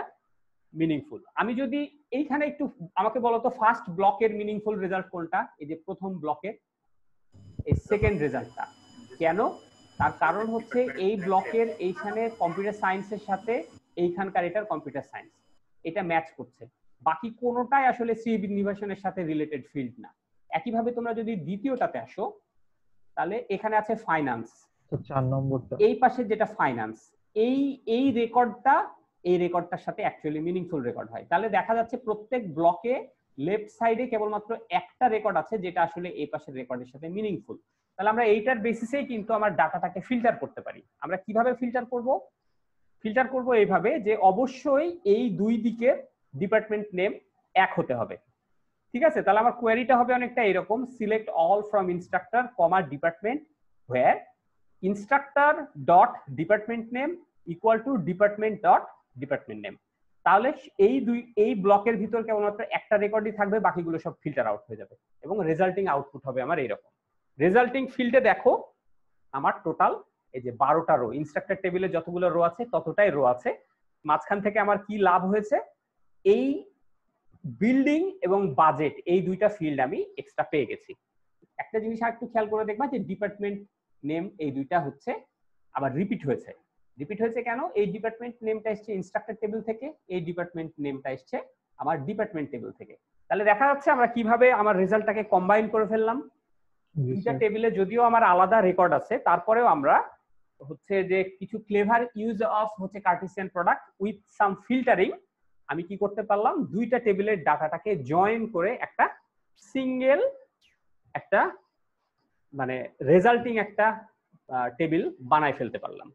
মিনিংফুল। আমি যদি এইখানে একটু আমাকে বলো তো, ফার্স্ট ব্লকের মিনিংফুল রেজাল্ট কোনটা? এই যে প্রথম ব্লকের এই সেকেন্ড রেজাল্টটা। কেন? তার কারণ হচ্ছে এই ব্লকের এইখানে কম্পিউটার সায়েন্সের সাথে এইখানকার এটার কম্পিউটার সায়েন্স, এটা ম্যাচ করছে। বাকি কোনোটাই আসলে শ্রীনিবাসনের সাথে রিলেটেড ফিল্ড না। একইভাবে তোমরা যদি দ্বিতীয়টাতে আসো, তাহলে এখানে আছে ফাইন্যান্স, তো 4 নম্বরটা এই পাশে যেটা ফাইন্যান্স, এই এই রেকর্ডটার সাথে অ্যাকচুয়ালি মিনিংফুল রেকর্ড হয়। তাহলে দেখা যাচ্ছে প্রত্যেক ব্লকে লেফট সাইডে কেবলমাত্র একটা রেকর্ড আছে যেটা আসলে এই পাশের রেকর্ডের সাথে মিনিংফুল। তাহলে আমরা এইটার বেসিসেই কিন্তু আমার ডাটাটাকে ফিল্টার করতে পারি। আমরা কিভাবে ফিল্টার করব? ফিল্টার করব এইভাবে যে অবশ্যই এই দুই দিকের ডিপার্টমেন্ট নেম এক হতে হবে। ঠিক আছে, তাহলে আমার কোয়েরিটা হবে অনেকটা এরকম, select all from instructor comma department where instructor dot department name equal to department dot department name. তাহলে এই ব্লকের ভিতর কেবলমাত্র একটা রেকর্ডই থাকবে, বাকিগুলো সব ফিল্টার আউট হয়ে যাবে এবং রেজাল্টিং আউটপুট হবে আমার এইরকম। রেজাল্টিং ফিল্ডে দেখো আমার টোটাল এই যে 12টা রো, ইনস্ট্রাক্টর টেবিলে যতগুলো রো আছে ততটাই রো আছে। মাঝখান থেকে আমার কি লাভ হয়েছে? এই বিল্ডিং এবং বাজেট এই দুইটা ফিল্ড আমি এক্সট্রা পেয়ে গেছি। একটা জিনিস আর একটু খেয়াল করে দেখবা যে ডিপার্টমেন্ট নেম এই দুইটা হচ্ছে আবার রিপিট হয়েছে। রিপিট হয়েছে কেন? এই ডিপার্টমেন্ট নেমটা এসছে ইনস্ট্রাক্টর টেবিল থেকে, এই ডিপার্টমেন্ট নেমটা এসছে আমার ডিপার্টমেন্ট টেবিল থেকে। তাহলে দেখা যাচ্ছে আমরা কিভাবে আমার রেজাল্টটাকে কম্বাইন করে ফেললাম। দুইটা টেবিলে যদিও আমার আলাদা রেকর্ড আছে, তারপরেও আমরা হচ্ছে যে কিছু ক্লেভার ইউজ অফ হচ্ছে Cartesian product with some filtering আমি কি করতে পারলাম, দুইটা টেবিলের ডাটাটাকে জয়েন করে একটা সিঙ্গেল একটা মানে রেজাল্টিং একটা টেবিল বানায় ফেলতে পারলাম।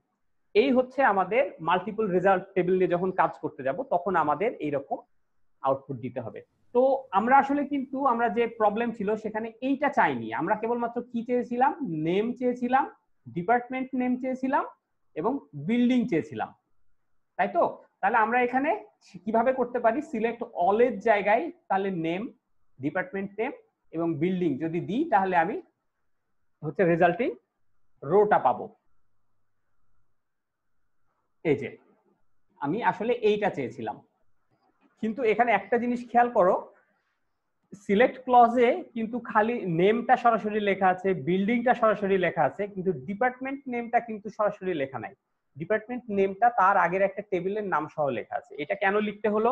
এই হচ্ছে আমাদের মাল্টিপল রেজাল্ট টেবিল নিয়ে যখন কাজ করতে যাব তখন আমাদের এইরকম আউটপুট দিতে হবে। তো আমরা আসলে কিন্তু আমরা যে প্রবলেম ছিল সেখানে এইটা চাইনি, আমরা কেবলমাত্র কি চেয়েছিলাম, নেম চেয়েছিলাম, ডিপার্টমেন্ট নেম চেয়েছিলাম এবং বিল্ডিং চেয়েছিলাম, তাই তো? তাহলে আমরা এখানে কিভাবে করতে পারি, সিলেক্ট অল এর জায়গায় তাহলে নেম, ডিপার্টমেন্ট নেম এবং বিল্ডিং যদি দিই তাহলে আমি হচ্ছে রেজাল্টিং রোটা পাবো। এই যে আমি আসলে এইটা চেয়েছিলাম, কিন্তু এখানে একটা জিনিস খেয়াল করো, সিলেক্ট ক্লজে কিন্তু খালি নেমটা সরাসরি লেখা আছে, বিল্ডিংটা সরাসরি লেখা আছে, কিন্তু ডিপার্টমেন্ট নেমটা কিন্তু সরাসরি লেখা নাই। ডিপার্টমেন্ট নেমটা তার আগের একটা টেবিলের নাম সহ লেখা আছে। এটা কেন লিখতে হলো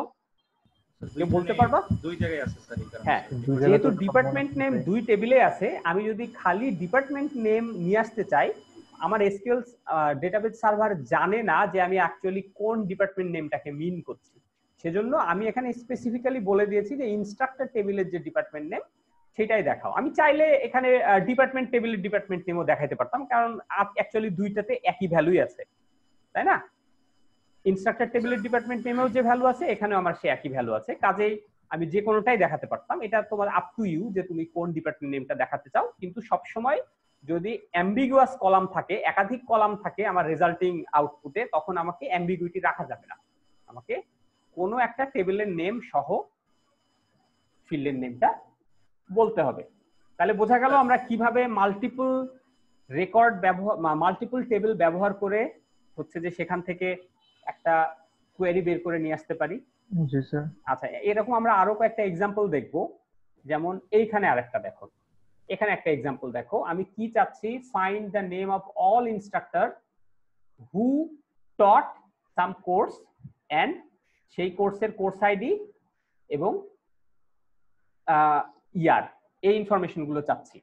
কেউ বলতে পারবা? দুই জায়গায় আছে স্যার। হ্যাঁ, যেহেতু ডিপার্টমেন্ট নেম দুই টেবিলে আছে, আমি যদি খালি ডিপার্টমেন্ট নেম নিয়ে আসতে চাই, আমার এসকিউএল ডেটাবেস সার্ভার জানে না যে আমি অ্যাকচুয়ালি কোন ডিপার্টমেন্ট নেমটাকে মিন করছি। সেজন্য আমি এখানে স্পেসিফিক্যালি বলে দিয়েছি যে ইনস্ট্রাক্টর টেবিলের যে ডিপার্টমেন্ট নেম সেটাই দেখাও। আমি চাইলে এখানে ডিপার্টমেন্ট টেবিলের ডিপার্টমেন্ট নেমও দেখাতে পারতাম, কারণ অ্যাকচুয়ালি দুইটাতে একই ভ্যালুই আছে, তাই না? ইনস্ট্রাক্টর টেবিলের ডিপার্টমেন্ট নেমেও যে ভ্যালু আছে এখানেও আমার সে একই ভ্যালু আছে, কাজেই আমি যে কোনোটাই দেখাতে পারতাম। এটা তোমার আপ টু ইউ যে তুমি কোন ডিপার্টমেন্ট নেমটা দেখাতে চাও, কিন্তু সব সময় যদি অ্যাম্বিগুয়াস কলাম থাকে, একাধিক কলাম থাকে আমার রেজাল্টিং আউটপুটে, তখন আমাকে অ্যাম্বিগুইটি রাখা যাবে না, আমাকে কোনো একটা টেবিলের নেম সহ ফিল্ডের নেমটা বলতে হবে। তাহলে বোঝা গেল আমরা কিভাবে মাল্টিপল রেকর্ড ব্যবহার, মাল্টিপল টেবিল ব্যবহার করে হচ্ছে যে সেখান থেকে একটা কোয়েরি বের করে নিয়ে আসতে পারি। জি স্যার। আচ্ছা, এরকম আমরা আরো কয়েকটা এক্সাম্পল দেখব। যেমন এইখানে আরেকটা দেখো, এখানে একটা এক্সাম্পল দেখো, আমি কি চাচ্ছি, find the name of all instructor who taught some course and সেই কোর্সের কোর্স আইডি এবং ইয়ার, এই ইনফরমেশন গুলো চাচ্ছি।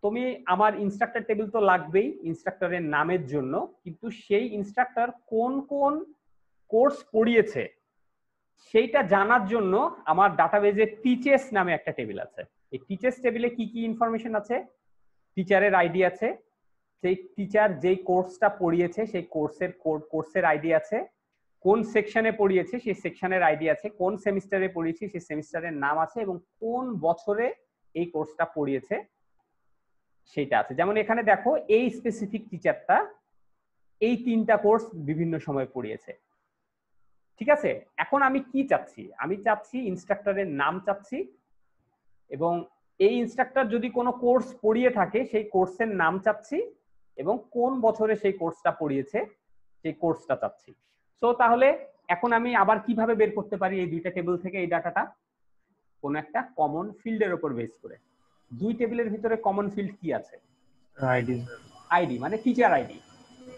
তুমি আমার ইনস্ট্রাক্টর টেবিল তো লাগবেই ইনস্ট্রাক্টরের নামের জন্য, কিন্তু সেই ইনস্ট্রাক্টর কোন কোন কোর্স পড়িয়েছে সেইটা জানার জন্য আমার ডাটাবেজে টিচেস নামে একটা টেবিল আছে। এই টিচেস টেবিলে কি কি ইনফরমেশন আছে, টিচারের আইডি আছে, সেই টিচার যেই কোর্সটা পড়িয়েছে সেই কোর্সের আইডি আছে, কোন সেকশনে পড়িয়েছে সেই সেকশনের আইডি আছে, কোন সেমিস্টারে পড়িয়েছি সেই সেমিস্টারের নাম আছে এবং কোন বছরে এই কোর্সটা পড়িয়েছে সেটা আছে। যেমন এখানে দেখো এই স্পেসিফিক টিচারটা এই 3টা কোর্স বিভিন্ন সময় পড়িয়েছে। ঠিক আছে, এখন আমি কি চাচ্ছি, আমি চাচ্ছি ইনস্ট্রাক্টরের নাম চাচ্ছি এবং এই ইনস্ট্রাক্টর যদি কোনো কোর্স পড়িয়ে থাকে সেই কোর্সের নাম চাচ্ছি এবং কোন বছরে সেই কোর্সটা পড়িয়েছে সেই কোর্সটা চাচ্ছি। সো তাহলে এখন আমি আবার কিভাবে বের করতে পারি এই দুইটা টেবিল থেকে এই ডাটাটা, কোন একটা কমন ফিল্ডের উপর বেস করে। দুই টেবিলের ভিতরে কমন ফিল্ড কি আছে? আইডি। আইডি মানে টিচার আইডি।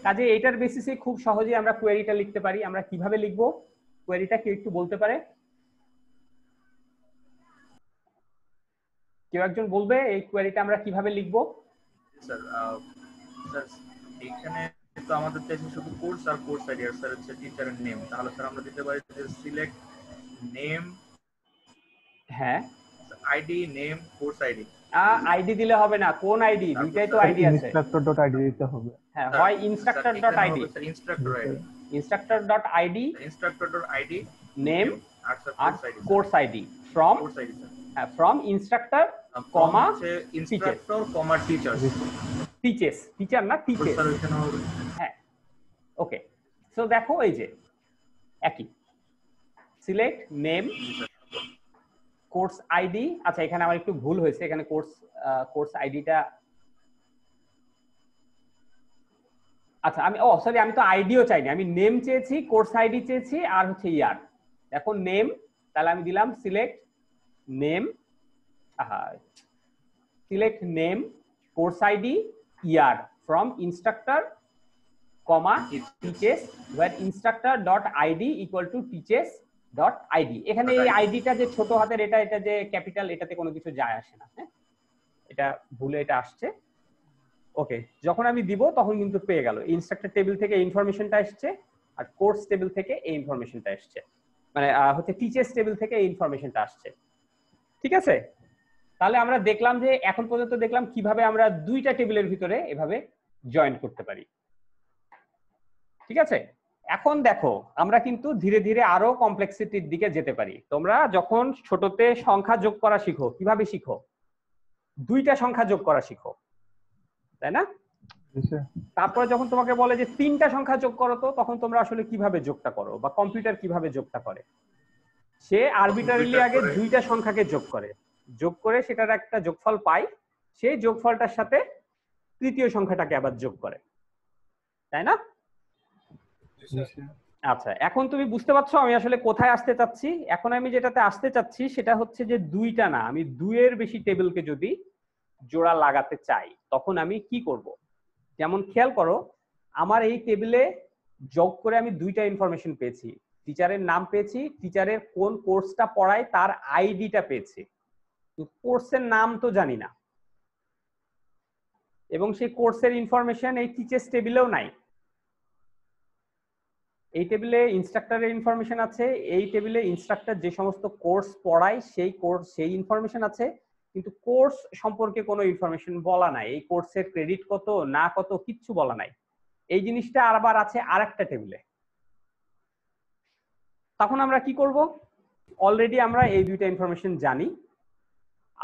কাজে এটার বেসিসে খুব সহজেই আমরা কোয়েরিটা লিখতে পারি। আমরা কিভাবে লিখবো কোয়েরিটা, কেউ একটু বলতে পারে? কেউ একজন বলবে এই কোয়েরিটা আমরা কিভাবে লিখবো? স্যার স্যার এখানে তো আমাদের দেশে শুধু কোর্স আর কোর্স আইডি আর স্যার হচ্ছে টিচারের নেম, তাহলে স্যার আমরা দিতে পারি যে সিলেক্ট নেম, হ্যাঁ ID, name, course ID. ID দিলে হবে না, কোন আইডি? দুইটাই তো আইডি আছে। instructor.id দিতে হবে। হ্যাঁ, হয় instructor.id, instructor ID, instructor.id, instructor.id, name আর আর course ID from, course ID sir, হ্যাঁ, from instructor, comma comma instructor comma teacher, teaches, teacher না teaches, স্যার ওখানে হবে। হ্যাঁ ওকে। সো দেখো এই যে একই, সিলেক্ট নেম, কোর্স আইডি। আচ্ছা এখানে আমার একটু ভুল হয়েছে, এখানে কোর্স আইডিটা, আচ্ছা আমি সরি, আমি তো আইডিও চাইনি, আমি নেম চেয়েছি, কোর্স আইডি চেয়েছি আর হচ্ছে ইয়ার। দেখো নেম, তাহলে আমি দিলাম select name, select name, course ID, year from instructor comma teaches, where instructor.id equal to teaches.id। এখানে এই আইডিটা যে ছোট হাতের, এটা যে ক্যাপিটাল, এটাতে কোনো কিছু যায় আসে না, হ্যাঁ এটা ভুলে এটা আসছে। ওকে, যখন আমি দিব তখন কিন্তু পেয়ে গেল, ইনস্ট্রাক্টর টেবিল থেকে ইনফরমেশনটা আসছে আর কোর্স টেবিল থেকে এই ইনফরমেশনটা আসছে, মানে হচ্ছে টিচার্স টেবিল থেকে এই ইনফরমেশনটা আসছে। ঠিক আছে, তাহলে আমরা দেখলাম যে এখন পর্যন্ত দেখলাম কিভাবে আমরা দুইটা টেবিলের ভিতরে এভাবে জয়েন করতে পারি। ঠিক আছে, এখন দেখো আমরা কিন্তু ধীরে ধীরে আরো কমপ্লেক্সিটির দিকে যেতে পারি। তোমরা যখন ছোটতে সংখ্যা যোগ করা শিখো, কিভাবে শিখো? দুইটা সংখ্যা যোগ করা শিখো, তাই না? তারপরে যখন তোমাকে বলে যে তিনটা সংখ্যা যোগ করো, তো তখন তোমরা আসলে কিভাবে যোগটা করো, বা কম্পিউটার কিভাবে যোগটা করে? সে আরবিট্রারিলি আগে দুইটা সংখ্যাকে যোগ করে, যোগ করে সেটার একটা যোগফল পায়, সেই যোগফলটার সাথে তৃতীয় সংখ্যাটাকে আবার যোগ করে, তাই না? আচ্ছা, এখন তুমি বুঝতে পারছো আমি আসলে কোথায় আসতে চাচ্ছি? এখন আমি যেটাতে আসতে চাচ্ছি সেটা হচ্ছে যে দুইটা না, আমি দুইয়ের বেশি টেবিলকে যদি জোড়া লাগাতে চাই তখন আমি কি করব? যেমন খেয়াল করো, আমার এই টেবিলে যোগ করে আমি দুইটা ইনফরমেশন পেয়েছি, টিচারের নাম পেয়েছি, টিচারের কোন কোর্সটা পড়ায় তার আইডিটা পেয়েছি, কোর্সের নাম তো জানি না, এবং সেই কোর্সের ইনফরমেশন এই টিচার্স টেবিলেও নাই। এই টেবিলে ইনস্ট্রাক্টরের ইনফরমেশন আছে, এই টেবিলে ইনস্ট্রাক্টর যে সমস্ত কোর্স পড়ায় সেই ইনফরমেশন আছে, কিন্তু কোর্স সম্পর্কে কোনো ইনফরমেশন বলা নাই, এই কোর্সের ক্রেডিট কত না কত কিচ্ছু বলা নাই। এই জিনিসটা আবার আছে আরেকটা টেবিলে। তখন আমরা কি করব? অলরেডি আমরা এই দুইটা ইনফরমেশন জানি,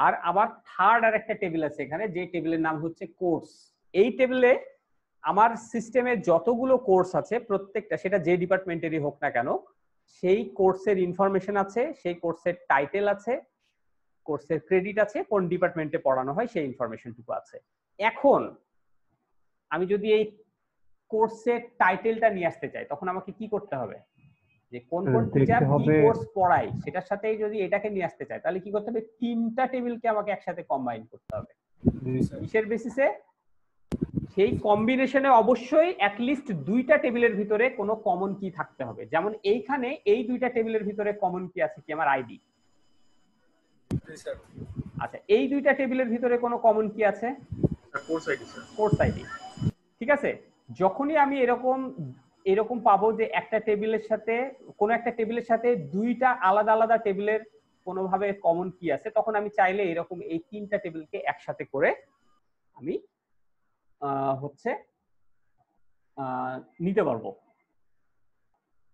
আর আবার থার্ড আর একটা টেবিল আছে এখানে, যে টেবিলের নাম হচ্ছে কোর্স। এই টেবিলে আমার সিস্টেমে যতগুলো কোর্স আছে প্রত্যেকটা, সেটা যে ডিপার্টমেন্টেরই হোক না কেন, সেই কোর্সের ইনফরমেশন আছে, সেই কোর্সের টাইটেল আছে, কোর্সের ক্রেডিট আছে, কোন ডিপার্টমেন্টে পড়ানো হয় সেই ইনফরমেশনটুকু আছে। এখন আমি যদি এই কোর্সের টাইটেলটা নিয়ে আসতে চাই তখন আমাকে কি করতে হবে? যে কোন কোন টিচার কি কোর্স পড়ায় সেটার সাথেই যদি এটাকে নিয়ে আসতে চাই তাহলে কি করতে হবে? তিনটা টেবিলকে আমাকে একসাথে কম্বাইন করতে হবে। কিসের বেসিসে? সেই কম্বিনেশনে অবশ্যই অ্যাটলিস্ট দুইটা টেবিলের ভিতরে কোনো কমন কি থাকতে হবে। যেমন এইখানে এই দুইটা টেবিলের ভিতরে কমন কি আছে? কি আমার আইডি। আচ্ছা, এই দুইটা টেবিলের ভিতরে কোনো কমন কি আছে? Course ID sir, course ID. ঠিক আছে, যখনই আমি এরকম পাবো যে একটা টেবিলের সাথে কোনো একটা টেবিলের সাথে দুইটা আলাদা আলাদা টেবিলের কোনোভাবে কমন কি আছে, তখন আমি চাইলে এরকম এই তিনটা টেবিলকে একসাথে করে আমি হচ্ছে নিতে পারবো।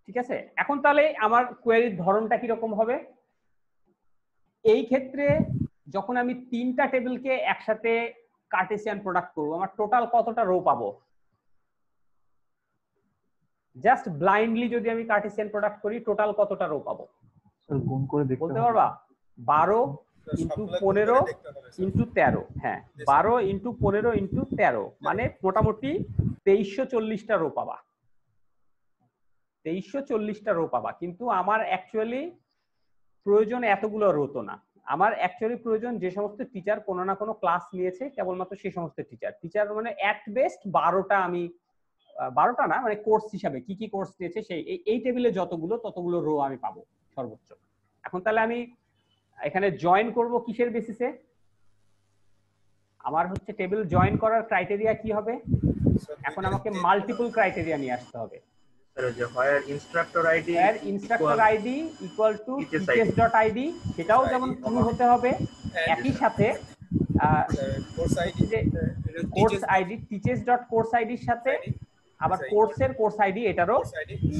ঠিক আছে, এখন তাহলে আমার কোয়েরির ধরনটা কিরকম হবে? এই ক্ষেত্রে যখন আমি তিনটা টেবিলকে একসাথে কার্টেসিয়ান প্রোডাক্ট করবো, আমার টোটাল কতটা রো পাবো? জাস্ট ব্লাইন্ডলি যদি আমি কার্টেসিয়ান প্রোডাক্ট করি টোটাল কতটা রো পাবো গুণ করে দেখতে বলতে পারবা? 12 ইন্টু 15 ইন্টু 13, হ্যাঁ 12 ইন্টু 15 ইন্টু 13, মানে মোটামুটি 2340টা রো পাবা। 2340টা রো পাবা। কিন্তু আমার অ্যাকচুয়ালি প্রয়োজন এতগুলো রো তো না, আমার অ্যাকচুয়ালি প্রয়োজন যে সমস্ত টিচার কোনো না কোনো ক্লাস নিয়েছে কেবলমাত্র সেই সমস্ত টিচার মানে অ্যাট বেস্ট 12টা, আমি 12টা না মানে কোর্স হিসাবে কি কি কোর্স নিয়েছে সেই এই টেবিলে ততগুলো রো আমি পাবো সর্বোচ্চ। এখন তাহলে আমি এখানে জয়েন করব কিসের বেসিসে? আমার হচ্ছে টেবিল জয়েন করার ক্রাইটেরিয়া কি হবে? এখন আমাকে মাল্টিপল ক্রাইটেরিয়া নিয়ে আসতে হবে। স্যার যে where instructor id instructor ID equal to teachers.id, সেটাও যেমন ট্রু হতে হবে, একই সাথে কোর্স আইডি teachers.course id এর সাথে আবার কোর্সের কোর্স আইডি এটারও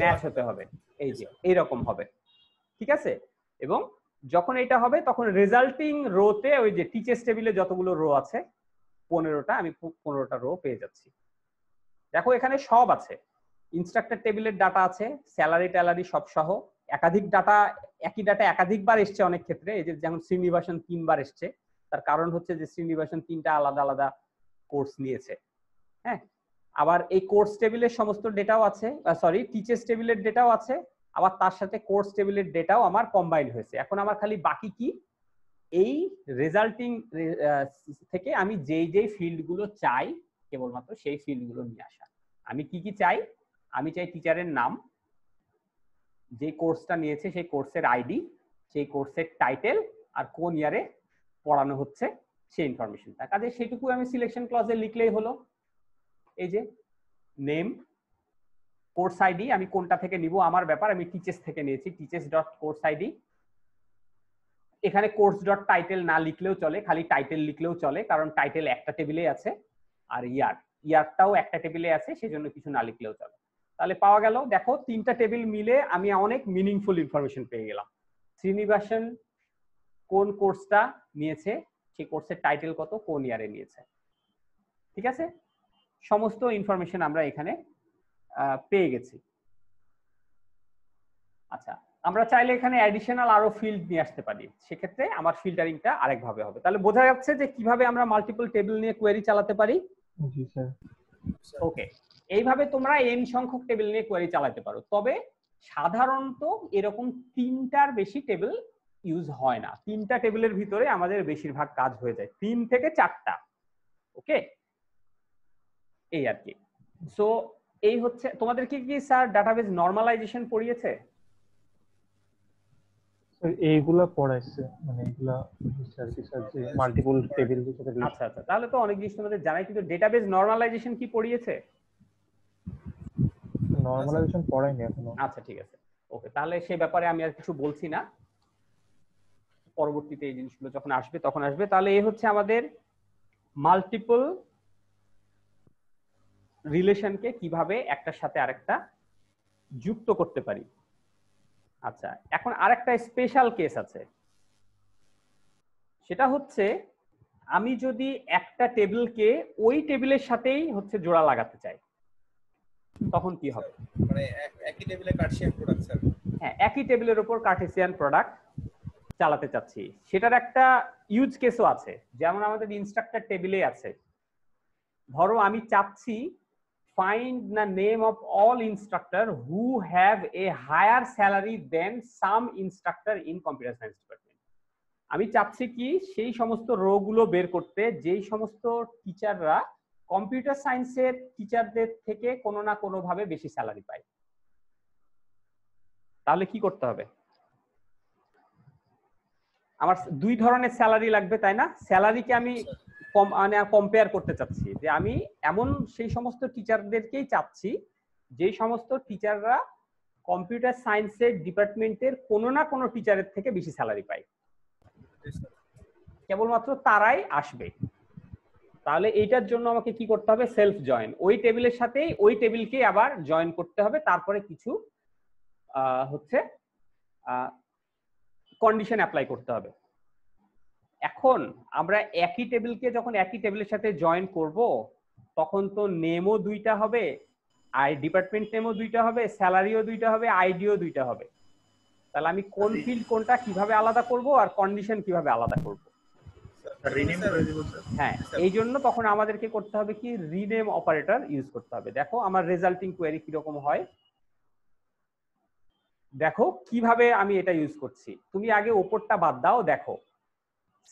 ম্যাচ হতে হবে। এই যে এইরকম হবে, ঠিক আছে। এবং যখন এটা হবে তখন রেজাল্টিং রোতে ওই যে টিচার্স টেবিলে যতগুলো রো আছে 15টা, আমি 15টা রো পেয়ে যাচ্ছি। দেখো এখানে সব আছে, ইনস্ট্রাক্টর টেবিলের ডাটা আছে, স্যালারি ট্যালারি সব সহ, একাধিক ডাটা, একই ডাটা একাধিকবার এসছে অনেক ক্ষেত্রে। এই যে যেমন শ্রীনিবাসন 3 বার এসছে, তার কারণ হচ্ছে যে শ্রীনিবাসন 3টা আলাদা আলাদা কোর্স নিয়েছে। হ্যাঁ, আবার এই কোর্স টেবিলের সমস্ত ডেটাও আছে, সরি টিচার্স টেবিলের ডেটাও আছে, আবার তার সাথে কোর্স টেবিলের ডেটাও আমার কম্বাইন হয়েছে। এখন আমার খালি বাকি কি, এই রেজাল্টিং থেকে আমি যেই ফিল্ডগুলো চাই কেবলমাত্র সেই ফিল্ডগুলো নিয়ে আসা। আমি কি কি চাই, আমি চাই টিচারের নাম, যে কোর্সটা নিয়েছে সেই কোর্সের আইডি, সেই কোর্সের টাইটেল, আর কোন ইয়ারে পড়ানো হচ্ছে সেই ইনফরমেশনটা। কাজে সেটুকু আমি সিলেকশন ক্লজে লিখলেই হলো। এই যে নেম, কোর্স আইডি আমি কোনটা থেকে নিব আমার ব্যাপার, আমি টিচার্স থেকে নিয়েছি, teachers.course id। এখানে course.title না লিখলেও চলে, খালি টাইটেল লিখলেও চলে, কারণ টাইটেল একটা টেবিলে আছে, আর ইয়ারটাও একটা টেবিলে আছে, সেজন্য কিছু না লিখলেও চলে। তাহলে পাওয়া গেল, দেখো 3টা টেবিল মিলে আমি অনেক মিনিংফুল ইনফরমেশন পেয়ে গেলাম। শ্রীনিবাসন কোন কোর্সটা নিয়েছে, সেই কোর্সের টাইটেল কত, কোন ইয়ারে নিয়েছে, ঠিক আছে। সমস্ত ইনফরমেশন আমরা এখানে পেয়ে গেছি। আচ্ছা, আমরা চাইলে এখানে অ্যাডিশনাল আরো ফিল্ড নিয়ে আসতে পারি, সেক্ষেত্রে আমার ফিল্টারিংটা আরেকভাবে হবে। তাহলে বোঝা যাচ্ছে যে কিভাবে আমরা মাল্টিপল টেবিল নিয়ে কোয়েরি চালাতে পারি। জি স্যার। ওকে, এইভাবে তোমরা n সংখ্যক টেবিল নিয়ে কোয়েরি চালাতে পারো। তবে সাধারণত এরকম 3টার বেশি টেবিল ইউজ হয় না, 3টা টেবিলের ভিতরে আমাদের বেশিরভাগ কাজ হয়ে যায়, 3 থেকে 4টা। ওকে, এই আর কি। সো এই হচ্ছে, তোমাদেরকে কি স্যার ডাটাবেজ নরমালাইজেশন পড়িয়েছে? স্যার এইগুলা পড়াইছে, মানে এইগুলা স্যার কি স্যার যে মাল্টিপল টেবিল হিসেবে। আচ্ছা আচ্ছা, তাহলে তো অনেক জিনিস তোমাদের জানাই, কিন্তু ডেটাবেজ নরমালাইজেশন কি পড়িয়েছে? নরমালাইজেশন পড়াইনি এখনো। আচ্ছা ঠিক আছে, ওকে, তাহলে সেই ব্যাপারে আমি আর কিছু বলছি না, পরবর্তীতে এই জিনিসগুলো যখন আসবে তখন আসবে। তাহলে এই হচ্ছে আমাদের মাল্টিপল রিলেশনকে কিভাবে একটার সাথে আরেকটা যুক্ত করতে পারি। আচ্ছা, এখন আরেকটা স্পেশাল কেস আছে, সেটা হচ্ছে আমি যদি একটা টেবিলকে ওই টেবিলের সাথেই হচ্ছে জোড়া লাগাতে চাই, তখন কি হবে? মানে একই টেবিলে কার্টেসিয়ান প্রোডাক্ট স্যার। হ্যাঁ, একই টেবিলের উপর কার্টেসিয়ান প্রোডাক্ট চালাতে চাচ্ছি, সেটার একটা ইউজ কেসও আছে। যেমন আমাদের ইনস্ট্রাক্টর টেবিলে আছে, ধরো আমি চাচ্ছি find the name of all instructor who have a higher salary than some instructor in computer science department। আমি চাচ্ছি কি সেই সমস্ত রো গুলো বের করতে যেই সমস্ত টিচাররা কম্পিউটার সায়েন্সের টিচারদের থেকে কোনো না কোনো ভাবে বেশি স্যালারি পায়। তাহলে কি করতে হবে? আমার 2 ধরনের স্যালারি লাগবে, তাই না? স্যালারিকে আমি কম্পেয়ার করতে চাচ্ছি, যে আমি এমন সেই সমস্ত টিচারদেরকেই চাচ্ছি যে সমস্ত টিচাররা কম্পিউটার সায়েন্সের ডিপার্টমেন্টের কোনো না কোনো টিচারের থেকে বেশি স্যালারি পায়, কেবলমাত্র তারাই আসবে। তাহলে এইটার জন্য আমাকে কি করতে হবে? সেলফ জয়েন, ওই টেবিলের সাথেই ওই টেবিলকে আবার জয়েন করতে হবে, তারপরে কিছু হচ্ছে কন্ডিশন অ্যাপ্লাই করতে হবে। এখন আমরা একই টেবিলকে যখন একই টেবিলের সাথে জয়েন করব, তখন তো নেমও 2টা হবে, ডিপার্টমেন্ট নেমও 2টা হবে, স্যালারিও 2টা হবে, আইডিও 2টা হবে। তাহলে আমি কোন ফিল্ড কোনটা কিভাবে আলাদা করব আর কন্ডিশন কিভাবে আলাদা করব? হ্যাঁ, এই জন্য তখন আমাদেরকে করতে হবে কি, রিনেম অপারেটর ইউজ করতে হবে। দেখো আমার রেজাল্টিং কোয়েরি কিরকম হয়, দেখো কিভাবে আমি এটা ইউজ করছি। তুমি আগে ওপরটা বাদ দাও, দেখো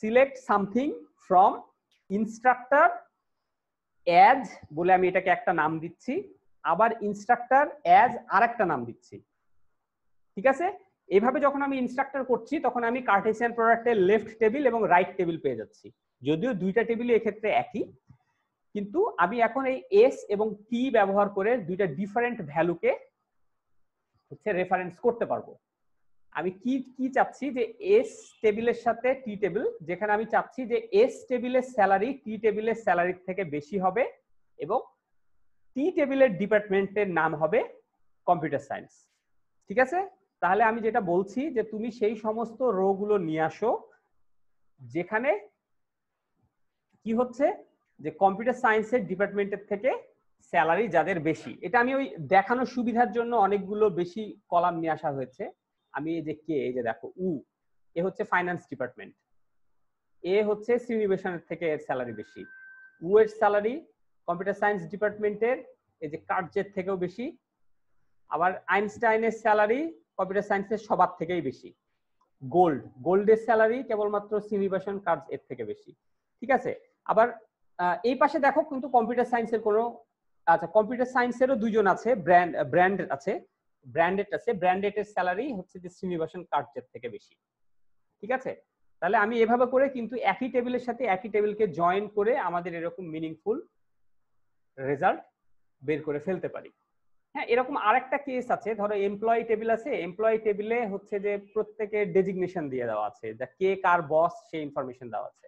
select something from instructor as বলে আমি এটাকে একটা নাম দিচ্ছি, আবার ইনস্ট্রাক্টর অ্যাজ আরেকটা নাম দিচ্ছি, ঠিক আছে? এইভাবে যখন আমি ইনস্ট্রাক্টর করছি তখন আমি কার্টেসিয়ান প্রোডাক্টের লেফট টেবিল এবং রাইট টেবিল পেয়ে যাচ্ছি, যদিও 2টা টেবিল এক্ষেত্রে একই, কিন্তু আমি এখন এই এস এবং টি ব্যবহার করে দুইটা ডিফারেন্ট ভ্যালুকে হচ্ছে রেফারেন্স করতে পারবো। আমি কি কি চাচ্ছি যে এস টেবিলের সাথে টি টেবিল, যেখানে আমি চাচ্ছি যে এস টেবিলের স্যালারি টি টেবিলের স্যালারির থেকে বেশি হবে এবং টি টেবিলের ডিপার্টমেন্টের নাম হবে কম্পিউটার সায়েন্স। ঠিক আছে, তাহলে আমি যেটা বলছি যে তুমি সেই সমস্ত রো গুলো নিয়ে আসো যেখানে কি হচ্ছে যে কম্পিউটার সায়েন্সের ডিপার্টমেন্টের থেকে স্যালারি যাদের বেশি। এটা আমি ওই দেখানোর সুবিধার জন্য অনেকগুলো বেশি কলাম নিয়ে আসা হয়েছে। আমি এই যে কে, এই যে দেখো এ হচ্ছে ফাইন্যান্স ডিপার্টমেন্ট, এ হচ্ছে শ্রীনিবাসনের থেকে এর স্যালারি বেশি, এর স্যালারি কম্পিউটার সায়েন্স ডিপার্টমেন্টের এই যে কার্যের থেকেও বেশি, আবার আইনস্টাইনের স্যালারি কম্পিউটার সায়েন্সের সবার থেকেই বেশি, গোল্ডের স্যালারি কেবলমাত্র শ্রীনিবাসন কার্য এর থেকে বেশি। ঠিক আছে, আবার এই পাশে দেখো কিন্তু কম্পিউটার সায়েন্সের কোনো, আচ্ছা কম্পিউটার সায়েন্সেরও দুইজন আছে, ব্র্যান্ডেড স্যালারি হচ্ছে যে শ্রীনিবাসন কার্যের থেকে বেশি। ঠিক আছে, তাহলে আমি এভাবে করে কিন্তু একই টেবিলের সাথে একই টেবিলকে জয়েন করে আমাদের এরকম মিনিংফুল রেজাল্ট বের করে ফেলতে পারি। হ্যাঁ, এরকম আরেকটা কেস আছে, ধরো এমপ্লয়ি টেবিল আছে, এমপ্লয়ি টেবিলে হচ্ছে যে প্রত্যেকের ডেজিগনেশন দিয়ে দেওয়া আছে, যা কে কার বস সেই ইনফরমেশন দেওয়া আছে।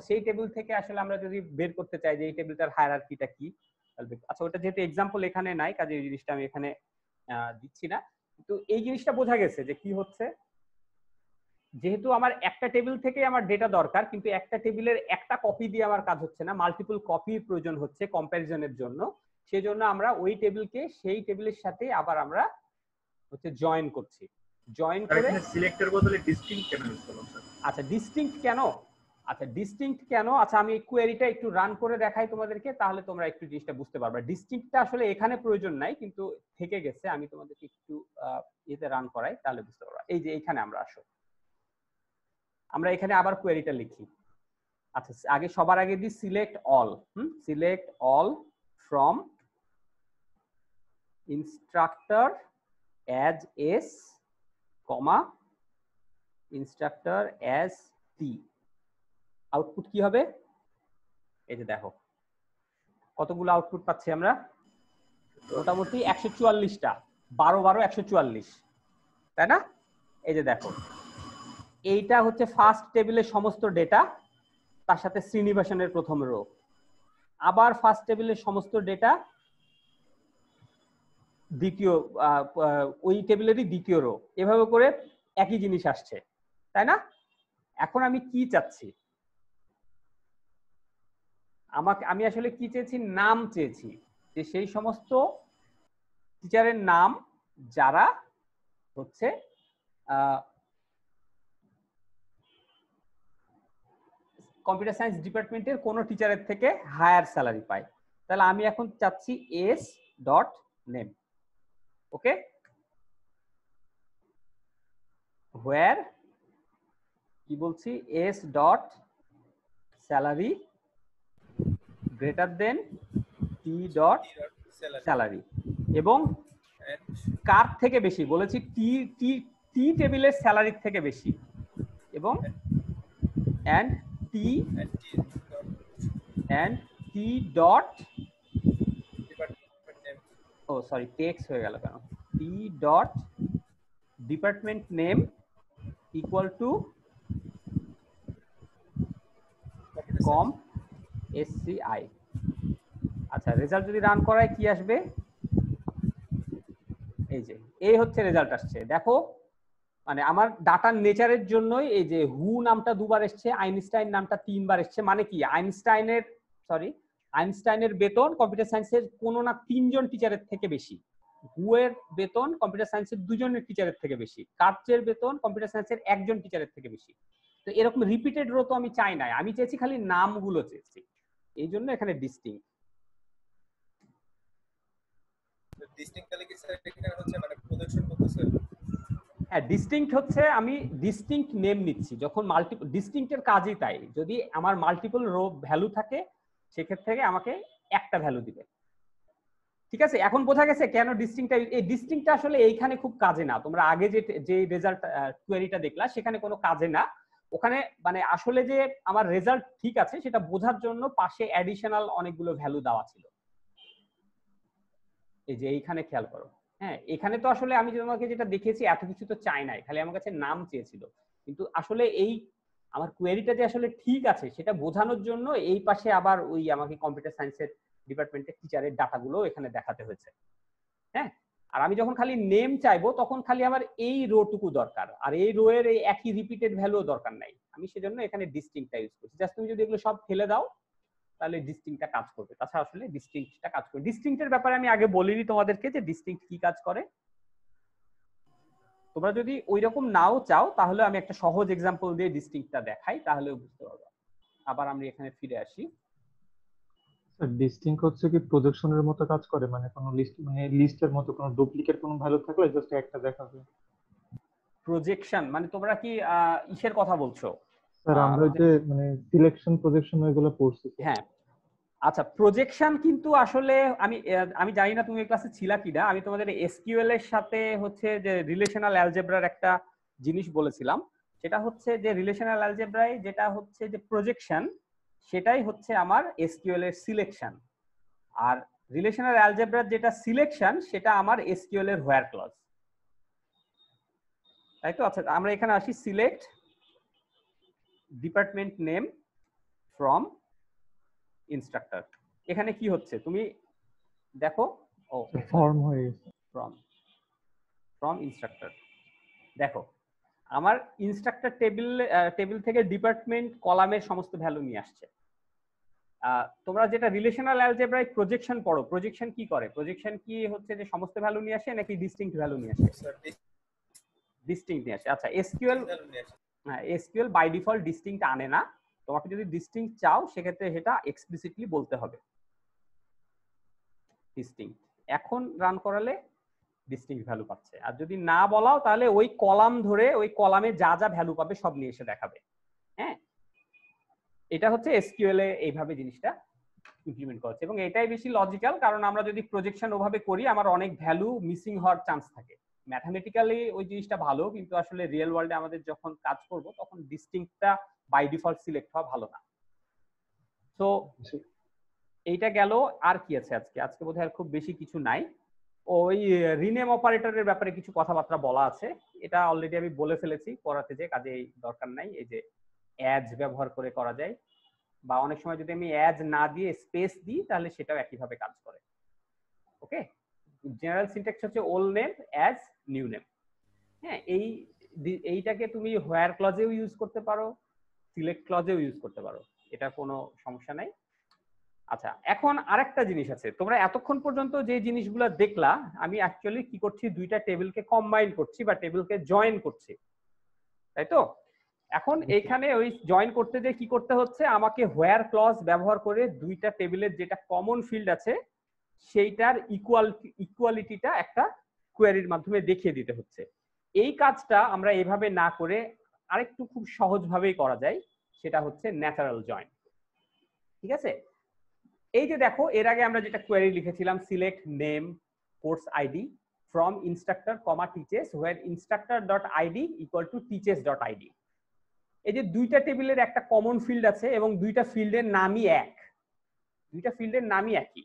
সেই টেবিল থেকে আসলে আমরা যদি বের করতে চাই যে এই টেবিলটার হায়ারার্কিটা কি, আচ্ছা ওটা যেহেতু এক্সাম্পল এখানে নাই কাজে এই জিনিসটা আমি এখানে দিচ্ছি না, কিন্তু এই জিনিসটা বোঝা গেছে যে কি হচ্ছে, যেহেতু আমার একটা টেবিল থেকে আমার ডেটা দরকার কিন্তু একটা টেবিলের একটা কপি দিয়ে আমার কাজ হচ্ছে না, মাল্টিপল কপির প্রয়োজন হচ্ছে কম্প্যারিজনের জন্য, সেজন্য আমরা ওই টেবিলকে সেই টেবিলের সাথে আবার আমরা হচ্ছে জয়েন করছি। জয়েন করে সিলেক্টের বদলে ডিসটিংক্ট কেন ইউজ করলাম স্যার? আচ্ছা ডিসটিংক্ট কেন, আচ্ছা আমি কোয়েরিটা একটু রান করে দেখাই তোমাদেরকে, তাহলে তোমরা একটু জিনিসটা বুঝতে পারবে। ডিসটিংক্টটা আসলে এখানে প্রয়োজন নাই কিন্তু থেকে গেছে, আমি তোমাদেরকে একটু এতে রান করাই তাহলে বুঝতে পারবে। এই যে এখানে আমরা আসো, আমরা এখানে আবার কোয়েরিটা লিখি। আচ্ছা আগে সবার আগে দিই select all from instructor as S comma instructor as T. Output কি হবে, এই যে দেখো কতগুলো আউটপুট পাচ্ছি আমরা, মোটামুটি 144টা, 12 144, তাই না? এই যে দেখো এইটা হচ্ছে ফার্স্ট টেবিলের সমস্ত ডেটা, তার সাথে শ্রীনিবাসনের প্রথম রো, আবার ফার্স্ট টেবিলের সমস্ত ডেটা দ্বিতীয় ওই টেবিলেরই দ্বিতীয় রো, এভাবে করে একই জিনিস আসছে, তাই না? এখন আমি কি চাচ্ছি, আমি আসলে কি চেয়েছি, নাম চেয়েছি, যে সেই সমস্ত টিচারের নাম যারা হচ্ছে কম্পিউটার সায়েন্স ডিপার্টমেন্টের কোন টিচারের থেকে হায়ার স্যালারি পায়। তাহলে আমি এখন চাচ্ছি এস ডট নেম, ওকে, হোয়ার কি বলছি, এস ডট স্যালারি গ্রেটার দেন টি ডট স্যালারি, এবং কার থেকে বেশি বলেছি, টি টেবিলের স্যালারির থেকে বেশি, এবং and t dot oh sorry text হয়ে গেল কেন, t dot department name equal to com sci। আচ্ছা রেজাল্ট যদি রান করায় কি আসবে, এই হচ্ছে রেজাল্ট আসছে। দেখো মানে আমার ডাটার নেচারের জন্যই এই যে হু নামটা দুবার এসছে, আইনস্টাইন নামটা 3 বার এসছে, মানে কি আইনস্টাইনের বেতন কম্পিউটার সায়েন্সের কোনো না 3 জন টিচারের থেকে বেশি, হু এর বেতন কম্পিউটার সায়েন্সের 2 জনের টিচারের থেকে বেশি, কার্চের বেতন কম্পিউটার সায়েন্সের 1 জন টিচারের থেকে বেশি। তো এরকম রিপিটেড রো তো আমি চাই না, আমি চেয়েছি খালি নামগুলো চেয়েছি, এই জন্য এখানে ডিস্টিংক্ট। হ্যাঁ ডিস্টিংক্ট হচ্ছে আমি ডিস্টিংক্ট নেম নিচ্ছি যখন মাল্টিপল, ডিস্টিংক্টের কাজই তাই, যদি আমার মাল্টিপল রো ভ্যালু থাকে সেক্ষেত্রে আমাকে একটা ভ্যালু দিবে। ঠিক আছে, এখন বোঝা গেছে কেন ডিস্টিংক্টটা, এই ডিস্টিংক্টটা আসলে এইখানে খুব কাজে না, তোমরা আগে যে রেজাল্ট কোয়েরিটা দেখলা সেখানে কোনো কাজে না, ওখানে মানে আসলে যে আমার রেজাল্ট ঠিক আছে সেটা বোঝার জন্য পাশে অ্যাডিশনাল অনেকগুলো ভ্যালু দেওয়া ছিল। এই যে এইখানে খেয়াল করো, হ্যাঁ এখানে তো আসলে আমি তোমাকে যেটা দেখিয়েছি এত কিছু তো চাই নাই, খালি আমার কাছে নাম চেয়েছিল। কিন্তু আসলে এই আমার কোয়েরিটা যে আসলে ঠিক আছে সেটা বোঝানোর জন্য এই পাশে আবার ওই আমাকে কম্পিউটার সায়েন্সের ডিপার্টমেন্টের টিচারের ডাটাগুলো এখানে দেখাতে হয়েছে। হ্যাঁ, আর আমি যখন খালি নেম চাইবো তখন খালি আমার এই রোটুকু দরকার, আর এই রো এর এই একই রিপিটেড ভ্যালু দরকার নাই। আমি সেজন্য এখানে ডিস্টিংক্টটা ইউজ করছি। জাস্ট তুমি যদি এগুলো সব ফেলে দাও তাহলে ডিস্টিংক্টটা কাজ করবে, তাছাড়া আসলে ডিস্টিংক্টটা কাজ করবে। ডিস্টিংক্টের ব্যাপারে আমি আগে বলিনি তোমাদেরকে যে ডিস্টিংক্ট কি কাজ করে। তোমরা যদি ওইরকম নাও চাও তাহলে আমি একটা সহজ এক্সাম্পল দিয়ে ডিস্টিংক্টটা দেখাই, তাহলে বুঝতে পারবে। আবার আমরা এখানে ফিরে আসি। স্যার ডিস্টিংক্ট হচ্ছে কি প্রজেকশনের মতো কাজ করে, মানে কোনো লিস্ট, মানে লিস্টের মতো কোনো ডুপ্লিকেট কোনো ভ্যালু থাকলে জাস্ট একটা দেখাবে। প্রজেকশন মানে তোমরা কি ইসের কথা বলছো? স্যার আমরা যে মানে সিলেকশন প্রজেকশন ওইগুলো পড়ছি। হ্যাঁ আচ্ছা, প্রজেকশন কিন্তু আসলে আমি জানি না তুমি এই ক্লাসে ছিলা কিনা, আমি তোমাদের এসকিউএল এর সাথে হচ্ছে যে রিলেশনাল অ্যালজেব্রার একটা জিনিস বলেছিলাম। সেটা হচ্ছে যে রিলেশনাল অ্যালজেব্রায় যেটা হচ্ছে যে প্রজেকশন, সেটাই হচ্ছে আমার এসকিউএল এর সিলেকশন। আর রিলেশনাল অ্যালজেব্রার যেটা সিলেকশন সেটা আমার এসকিউএল এর হোয়ার ক্লজ, তাই তো? আচ্ছা আমরা এখানে আসি, select department name from instructor. এখানে কি হচ্ছে তুমি দেখো, ও ফর্ম হয়ে গেছে ফ্রম ইনস্ট্রাক্টর। দেখো আমার ইনস্ট্রাক্টর টেবিল থেকে ডিপার্টমেন্ট কলামের সমস্ত ভ্যালু নিয়ে আসছে। তোমরা যেটা রিলেশনাল অ্যালজেব্রায় প্রজেকশন পড়ো, প্রজেকশন কি করে? প্রজেকশন কি হচ্ছে যে সমস্ত ভ্যালু নিয়ে আসে নাকি ডিস্টিংক্ট ভ্যালু নিয়ে আসে? ডিস্টিংক্ট নিয়ে আসে। আচ্ছা এসকিউএল, হ্যাঁ এসকিউএল বাই ডিফল্ট ডিস্টিংক্ট আনে না। তোমাকে যদি ডিস্টিংক্ট চাও সেক্ষেত্রে সেটা এক্সপ্লিসিটলি বলতে হবে ডিস্টিংক্ট। এখন রান করালে ডিস্টিংক্ট ভ্যালু পাচ্ছে, আর যদি না বলাও তাহলে ওই কলাম ধরে ওই কলামে যা যা ভ্যালু পাবে সব নিয়ে এসে দেখাবে। হ্যাঁ এটা হচ্ছে এসকিউএল এ এইভাবে জিনিসটা ইমপ্লিমেন্ট করছে, এবং এটাই বেশি লজিক্যাল, কারণ আমরা যদি প্রজেকশন ওভাবে করি আমার অনেক ভ্যালু মিসিং হওয়ার চান্স থাকে। ম্যাথমেটিক্যালি ওই জিনিসটা ভালো, কিন্তু আসলে রিয়েল ওয়ার্ল্ডে আমাদের যখন কাজ করব তখন ডিস্টিংক্টটা বাই ডিফল্ট সিলেক্ট হওয়া ভালো না। তো এইটা গেল। আর কি আছে আজকে? আজকে বোধহয় আর খুব বেশি কিছু নাই। ওই রিনেম অপারেটরের ব্যাপারে কিছু কথাবার্তা বলা আছে, এটা অলরেডি আমি বলে ফেলেছি পড়াতে, যে কাজে দরকার নাই। এই যে অ্যাজ ব্যবহার করে করা যায়, বা অনেক সময় যদি আমি অ্যাজ না দিয়ে স্পেস দিই তাহলে সেটাও একইভাবে কাজ করে। ওকে, জেনারেল সিনট্যাক্স হচ্ছে old name as new name. হ্যাঁ এইটাকে তুমি হোয়ার ক্লজেও ইউজ করতে পারো, সিলেক্ট ক্লজেও ইউজ করতে পারো, এটা কোনো সমস্যা নাই। আচ্ছা এখন আরেকটা জিনিস আছে, তোমরা এতক্ষণ পর্যন্ত যে জিনিসগুলো দেখলা, আমি অ্যাকচুয়ালি কি করছি, দুইটা টেবিলকে কম্বাইন করছি বা টেবিলকে জয়েন করছি, তাই তো? এখন এখানে ওই জয়েন করতে যে কি করতে হচ্ছে, আমাকে হোয়ার ক্লজ ব্যবহার করে দুইটা টেবিলের যেটা কমন ফিল্ড আছে সেইটার ইকুয়ালিটিটা একটা কোয়েরির মাধ্যমে দেখিয়ে দিতে হচ্ছে। এই কাজটা আমরা এভাবে না করে আরেকটু খুব সহজভাবেই করা যায়, সেটা হচ্ছে ন্যাচারাল জয়েন। ঠিক আছে, এই যে দেখো এর আগে আমরা যেটা কোয়েরি লিখেছিলাম, select name course ID from instructor comma teaches where instructor dot ID equal to teaches dot ID. এই যে দুইটা টেবিলের একটা কমন ফিল্ড আছে এবং দুইটা ফিল্ডের নামই এক, দুইটা ফিল্ডের নামই একই।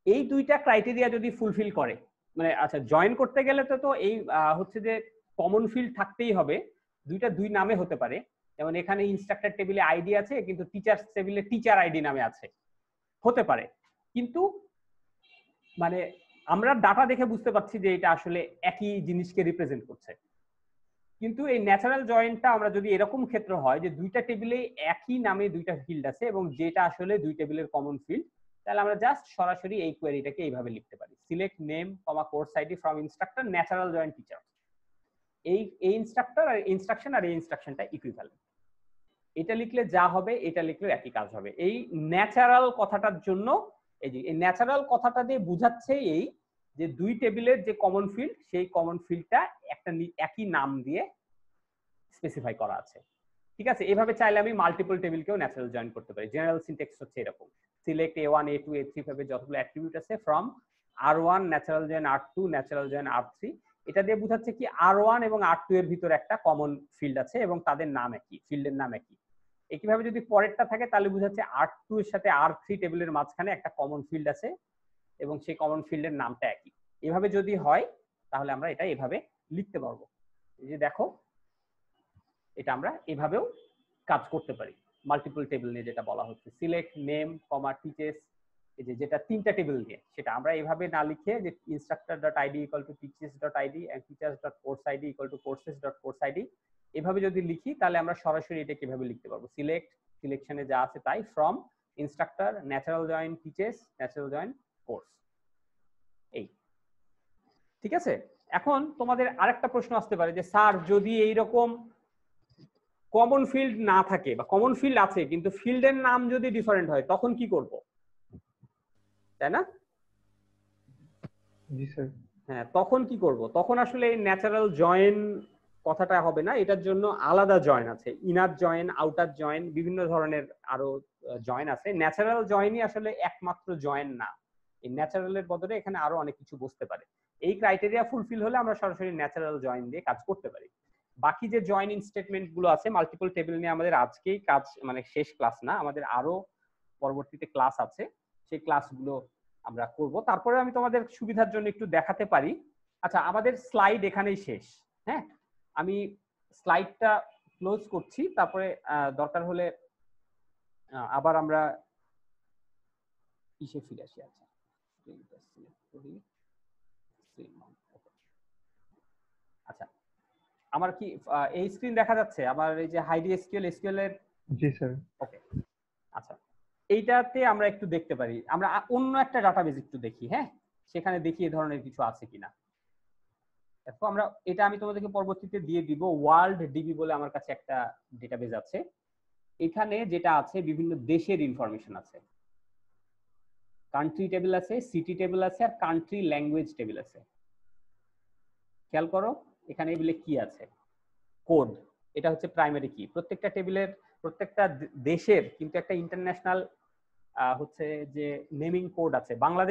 এই দুইটা ক্রাইটেরিয়া যদি ফুলফিল করে, মানে আচ্ছা জয়েন করতে গেলে তো এই হচ্ছে যে কমন ফিল্ড থাকতেই হবে, দুইটা দুই নামে হতে পারে। যেমন এখানে ইনস্ট্রাক্টর টেবিলে আইডি আছে কিন্তু টিচার্স টেবিলে টিচার আইডি নামে আছে, হতে পারে। কিন্তু মানে আমরা ডাটা দেখে বুঝতে পারছি যে এটা আসলে একই জিনিসকে রিপ্রেজেন্ট করছে। কিন্তু এই ন্যাচারাল জয়েন্টটা আমরা যদি এরকম ক্ষেত্র হয় যে দুইটা টেবিলে একই নামে দুইটা ফিল্ড আছে এবং যেটা আসলে দুই টেবিলের কমন ফিল্ড, তাহলে আমরা জাস্ট সরাসরি এই কোয়েরিটাকে এইভাবে লিখতে পারি, select name comma course ID from instructor natural joint teacher. এই ইনস্ট্রাক্টর আর ইনস্ট্রাকশন আর এই ইনস্ট্রাকশনটা ইকুইভ্যালেন্ট। এটা লিখলে যা হবে এটা লিখলেও একই কাজ হবে। এই ন্যাচারাল কথাটার জন্য এই যে এই ন্যাচারাল কথাটা দিয়ে বোঝাচ্ছে এই যে দুই টেবিলের যে কমন ফিল্ড সেই কমন ফিল্ডটা একটা একই নাম দিয়ে স্পেসিফাই করা আছে। ঠিক আছে, এভাবে চাইলে আমি মাল্টিপল টেবিলকেও ন্যাচারাল জয়েন করতে পারি। জেনারেল সিনট্যাক্স হচ্ছে এরকম, সিলেক্ট a1 a2 a3 ভাবে যতগুলো অ্যাট্রিবিউট আছে from r1 natural join r2 natural join r3 এটা দিয়ে বোঝাচ্ছে কি R1 এবং R2 এর ভিতরে একটা কমন ফিল্ড আছে এবং তাদের নাম একই, ফিল্ডের নাম একই। একইভাবে যদি পরেরটা থাকে তাহলে বোঝাচ্ছে R2 এর সাথে R3 টেবিলের মাঝখানে একটা কমন ফিল্ড আছে এবং সেই কমন ফিল্ডের নামটা একই। এভাবে যদি হয় তাহলে আমরা এটা এভাবে লিখতে পারবো। এই যে দেখো, এটা আমরা এভাবেও কাজ করতে পারি। মাল্টিপল টেবিল নিয়ে যেটা বলা হচ্ছে, সিলেক্ট নেম কমা টিচার্স, এই যে যেটা তিনটা টেবিল নিয়ে, সেটা আমরা এভাবে না লিখে যে instructor.id equal to teachers.id and teachers.course id equal to courses.course id এভাবে যদি লিখি তাহলে আমরা সরাসরি এটা কিভাবে লিখতে পারবো, সিলেক্ট, সিলেকশনে যা আছে তাই, from instructor natural join teachers natural join course. এই ঠিক আছে। এখন তোমাদের আরেকটা প্রশ্ন আসতে পারে যে স্যার যদি এইরকম কমন ফিল্ড না থাকে বা কমন ফিল্ড আছে কিন্তু ফিল্ডের নাম যদি ডিফারেন্ট হয় তখন কি করব, তাই না? জি স্যার। হ্যাঁ, তখন কি করব? তখন আসলে ন্যাচারাল জয়েন কথাটা হবে না, এটার জন্য আলাদা জয়েন আছে, ইনার জয়েন, আউটার জয়েন, বিভিন্ন ধরনের আরো জয়েন আছে। ন্যাচারাল জয়েনই আসলে একমাত্র জয়েন না, এই ন্যাচারালের বদলে এখানে আরো অনেক কিছু বসতে পারে। এই ক্রাইটেরিয়া ফুলফিল হলে আমরা সরাসরি ন্যাচারাল জয়েন দিয়ে কাজ করতে পারি। বাকি যে জয়েনিং স্টেটমেন্ট গুলো আছে মাল্টিপল টেবিল নিয়ে আমাদের আজকেই কাজ, মানে শেষ ক্লাস না, আমাদের আরো পরবর্তীতে ক্লাস আছে, সেই ক্লাসগুলো আমরা করব। তারপরে আমি তোমাদের সুবিধার জন্য একটু দেখাতে পারি। আচ্ছা, আমাদের স্লাইড এখানেই শেষ। হ্যাঁ, আমি স্লাইডটা ক্লোজ করছি, তারপরে দরকার হলে আবার আমরা ইসে ফিরে আসি। আচ্ছা, আমার কি এই স্ক্রিন দেখা যাচ্ছে? আমার এই যে হাইডি এসকিউএল এর। জি স্যার। ওকে, আচ্ছা, এইটাতে আমরা একটু দেখতে পারি, আমরা অন্য একটা ডাটাবেজ একটু দেখি। হ্যাঁ, সেখানে দেখি এই ধরনের কিছু আছে কিনা। দেখো, আমরা এটা আমি তোমাদেরকে পরবর্তীতে দিয়ে দিব। ওয়ার্ল্ড ডিবি বলে আমার কাছে একটা ডেটাবেজ আছে। এখানে যেটা আছে বিভিন্ন দেশের ইনফরমেশন আছে, কান্ট্রি টেবিল আছে, সিটি টেবিল আছে, আর কান্ট্রি ল্যাঙ্গুয়েজ টেবিল আছে। খেয়াল করো এখানে এগুলো কি আছে, কোড, এটা হচ্ছে প্রাইমারি কি। প্রত্যেকটা টেবিলের প্রত্যেকটা দেশের কিন্তু একটা ইন্টারন্যাশনাল হচ্ছে যে নেমিং কোড আছে। বাংলাদেশ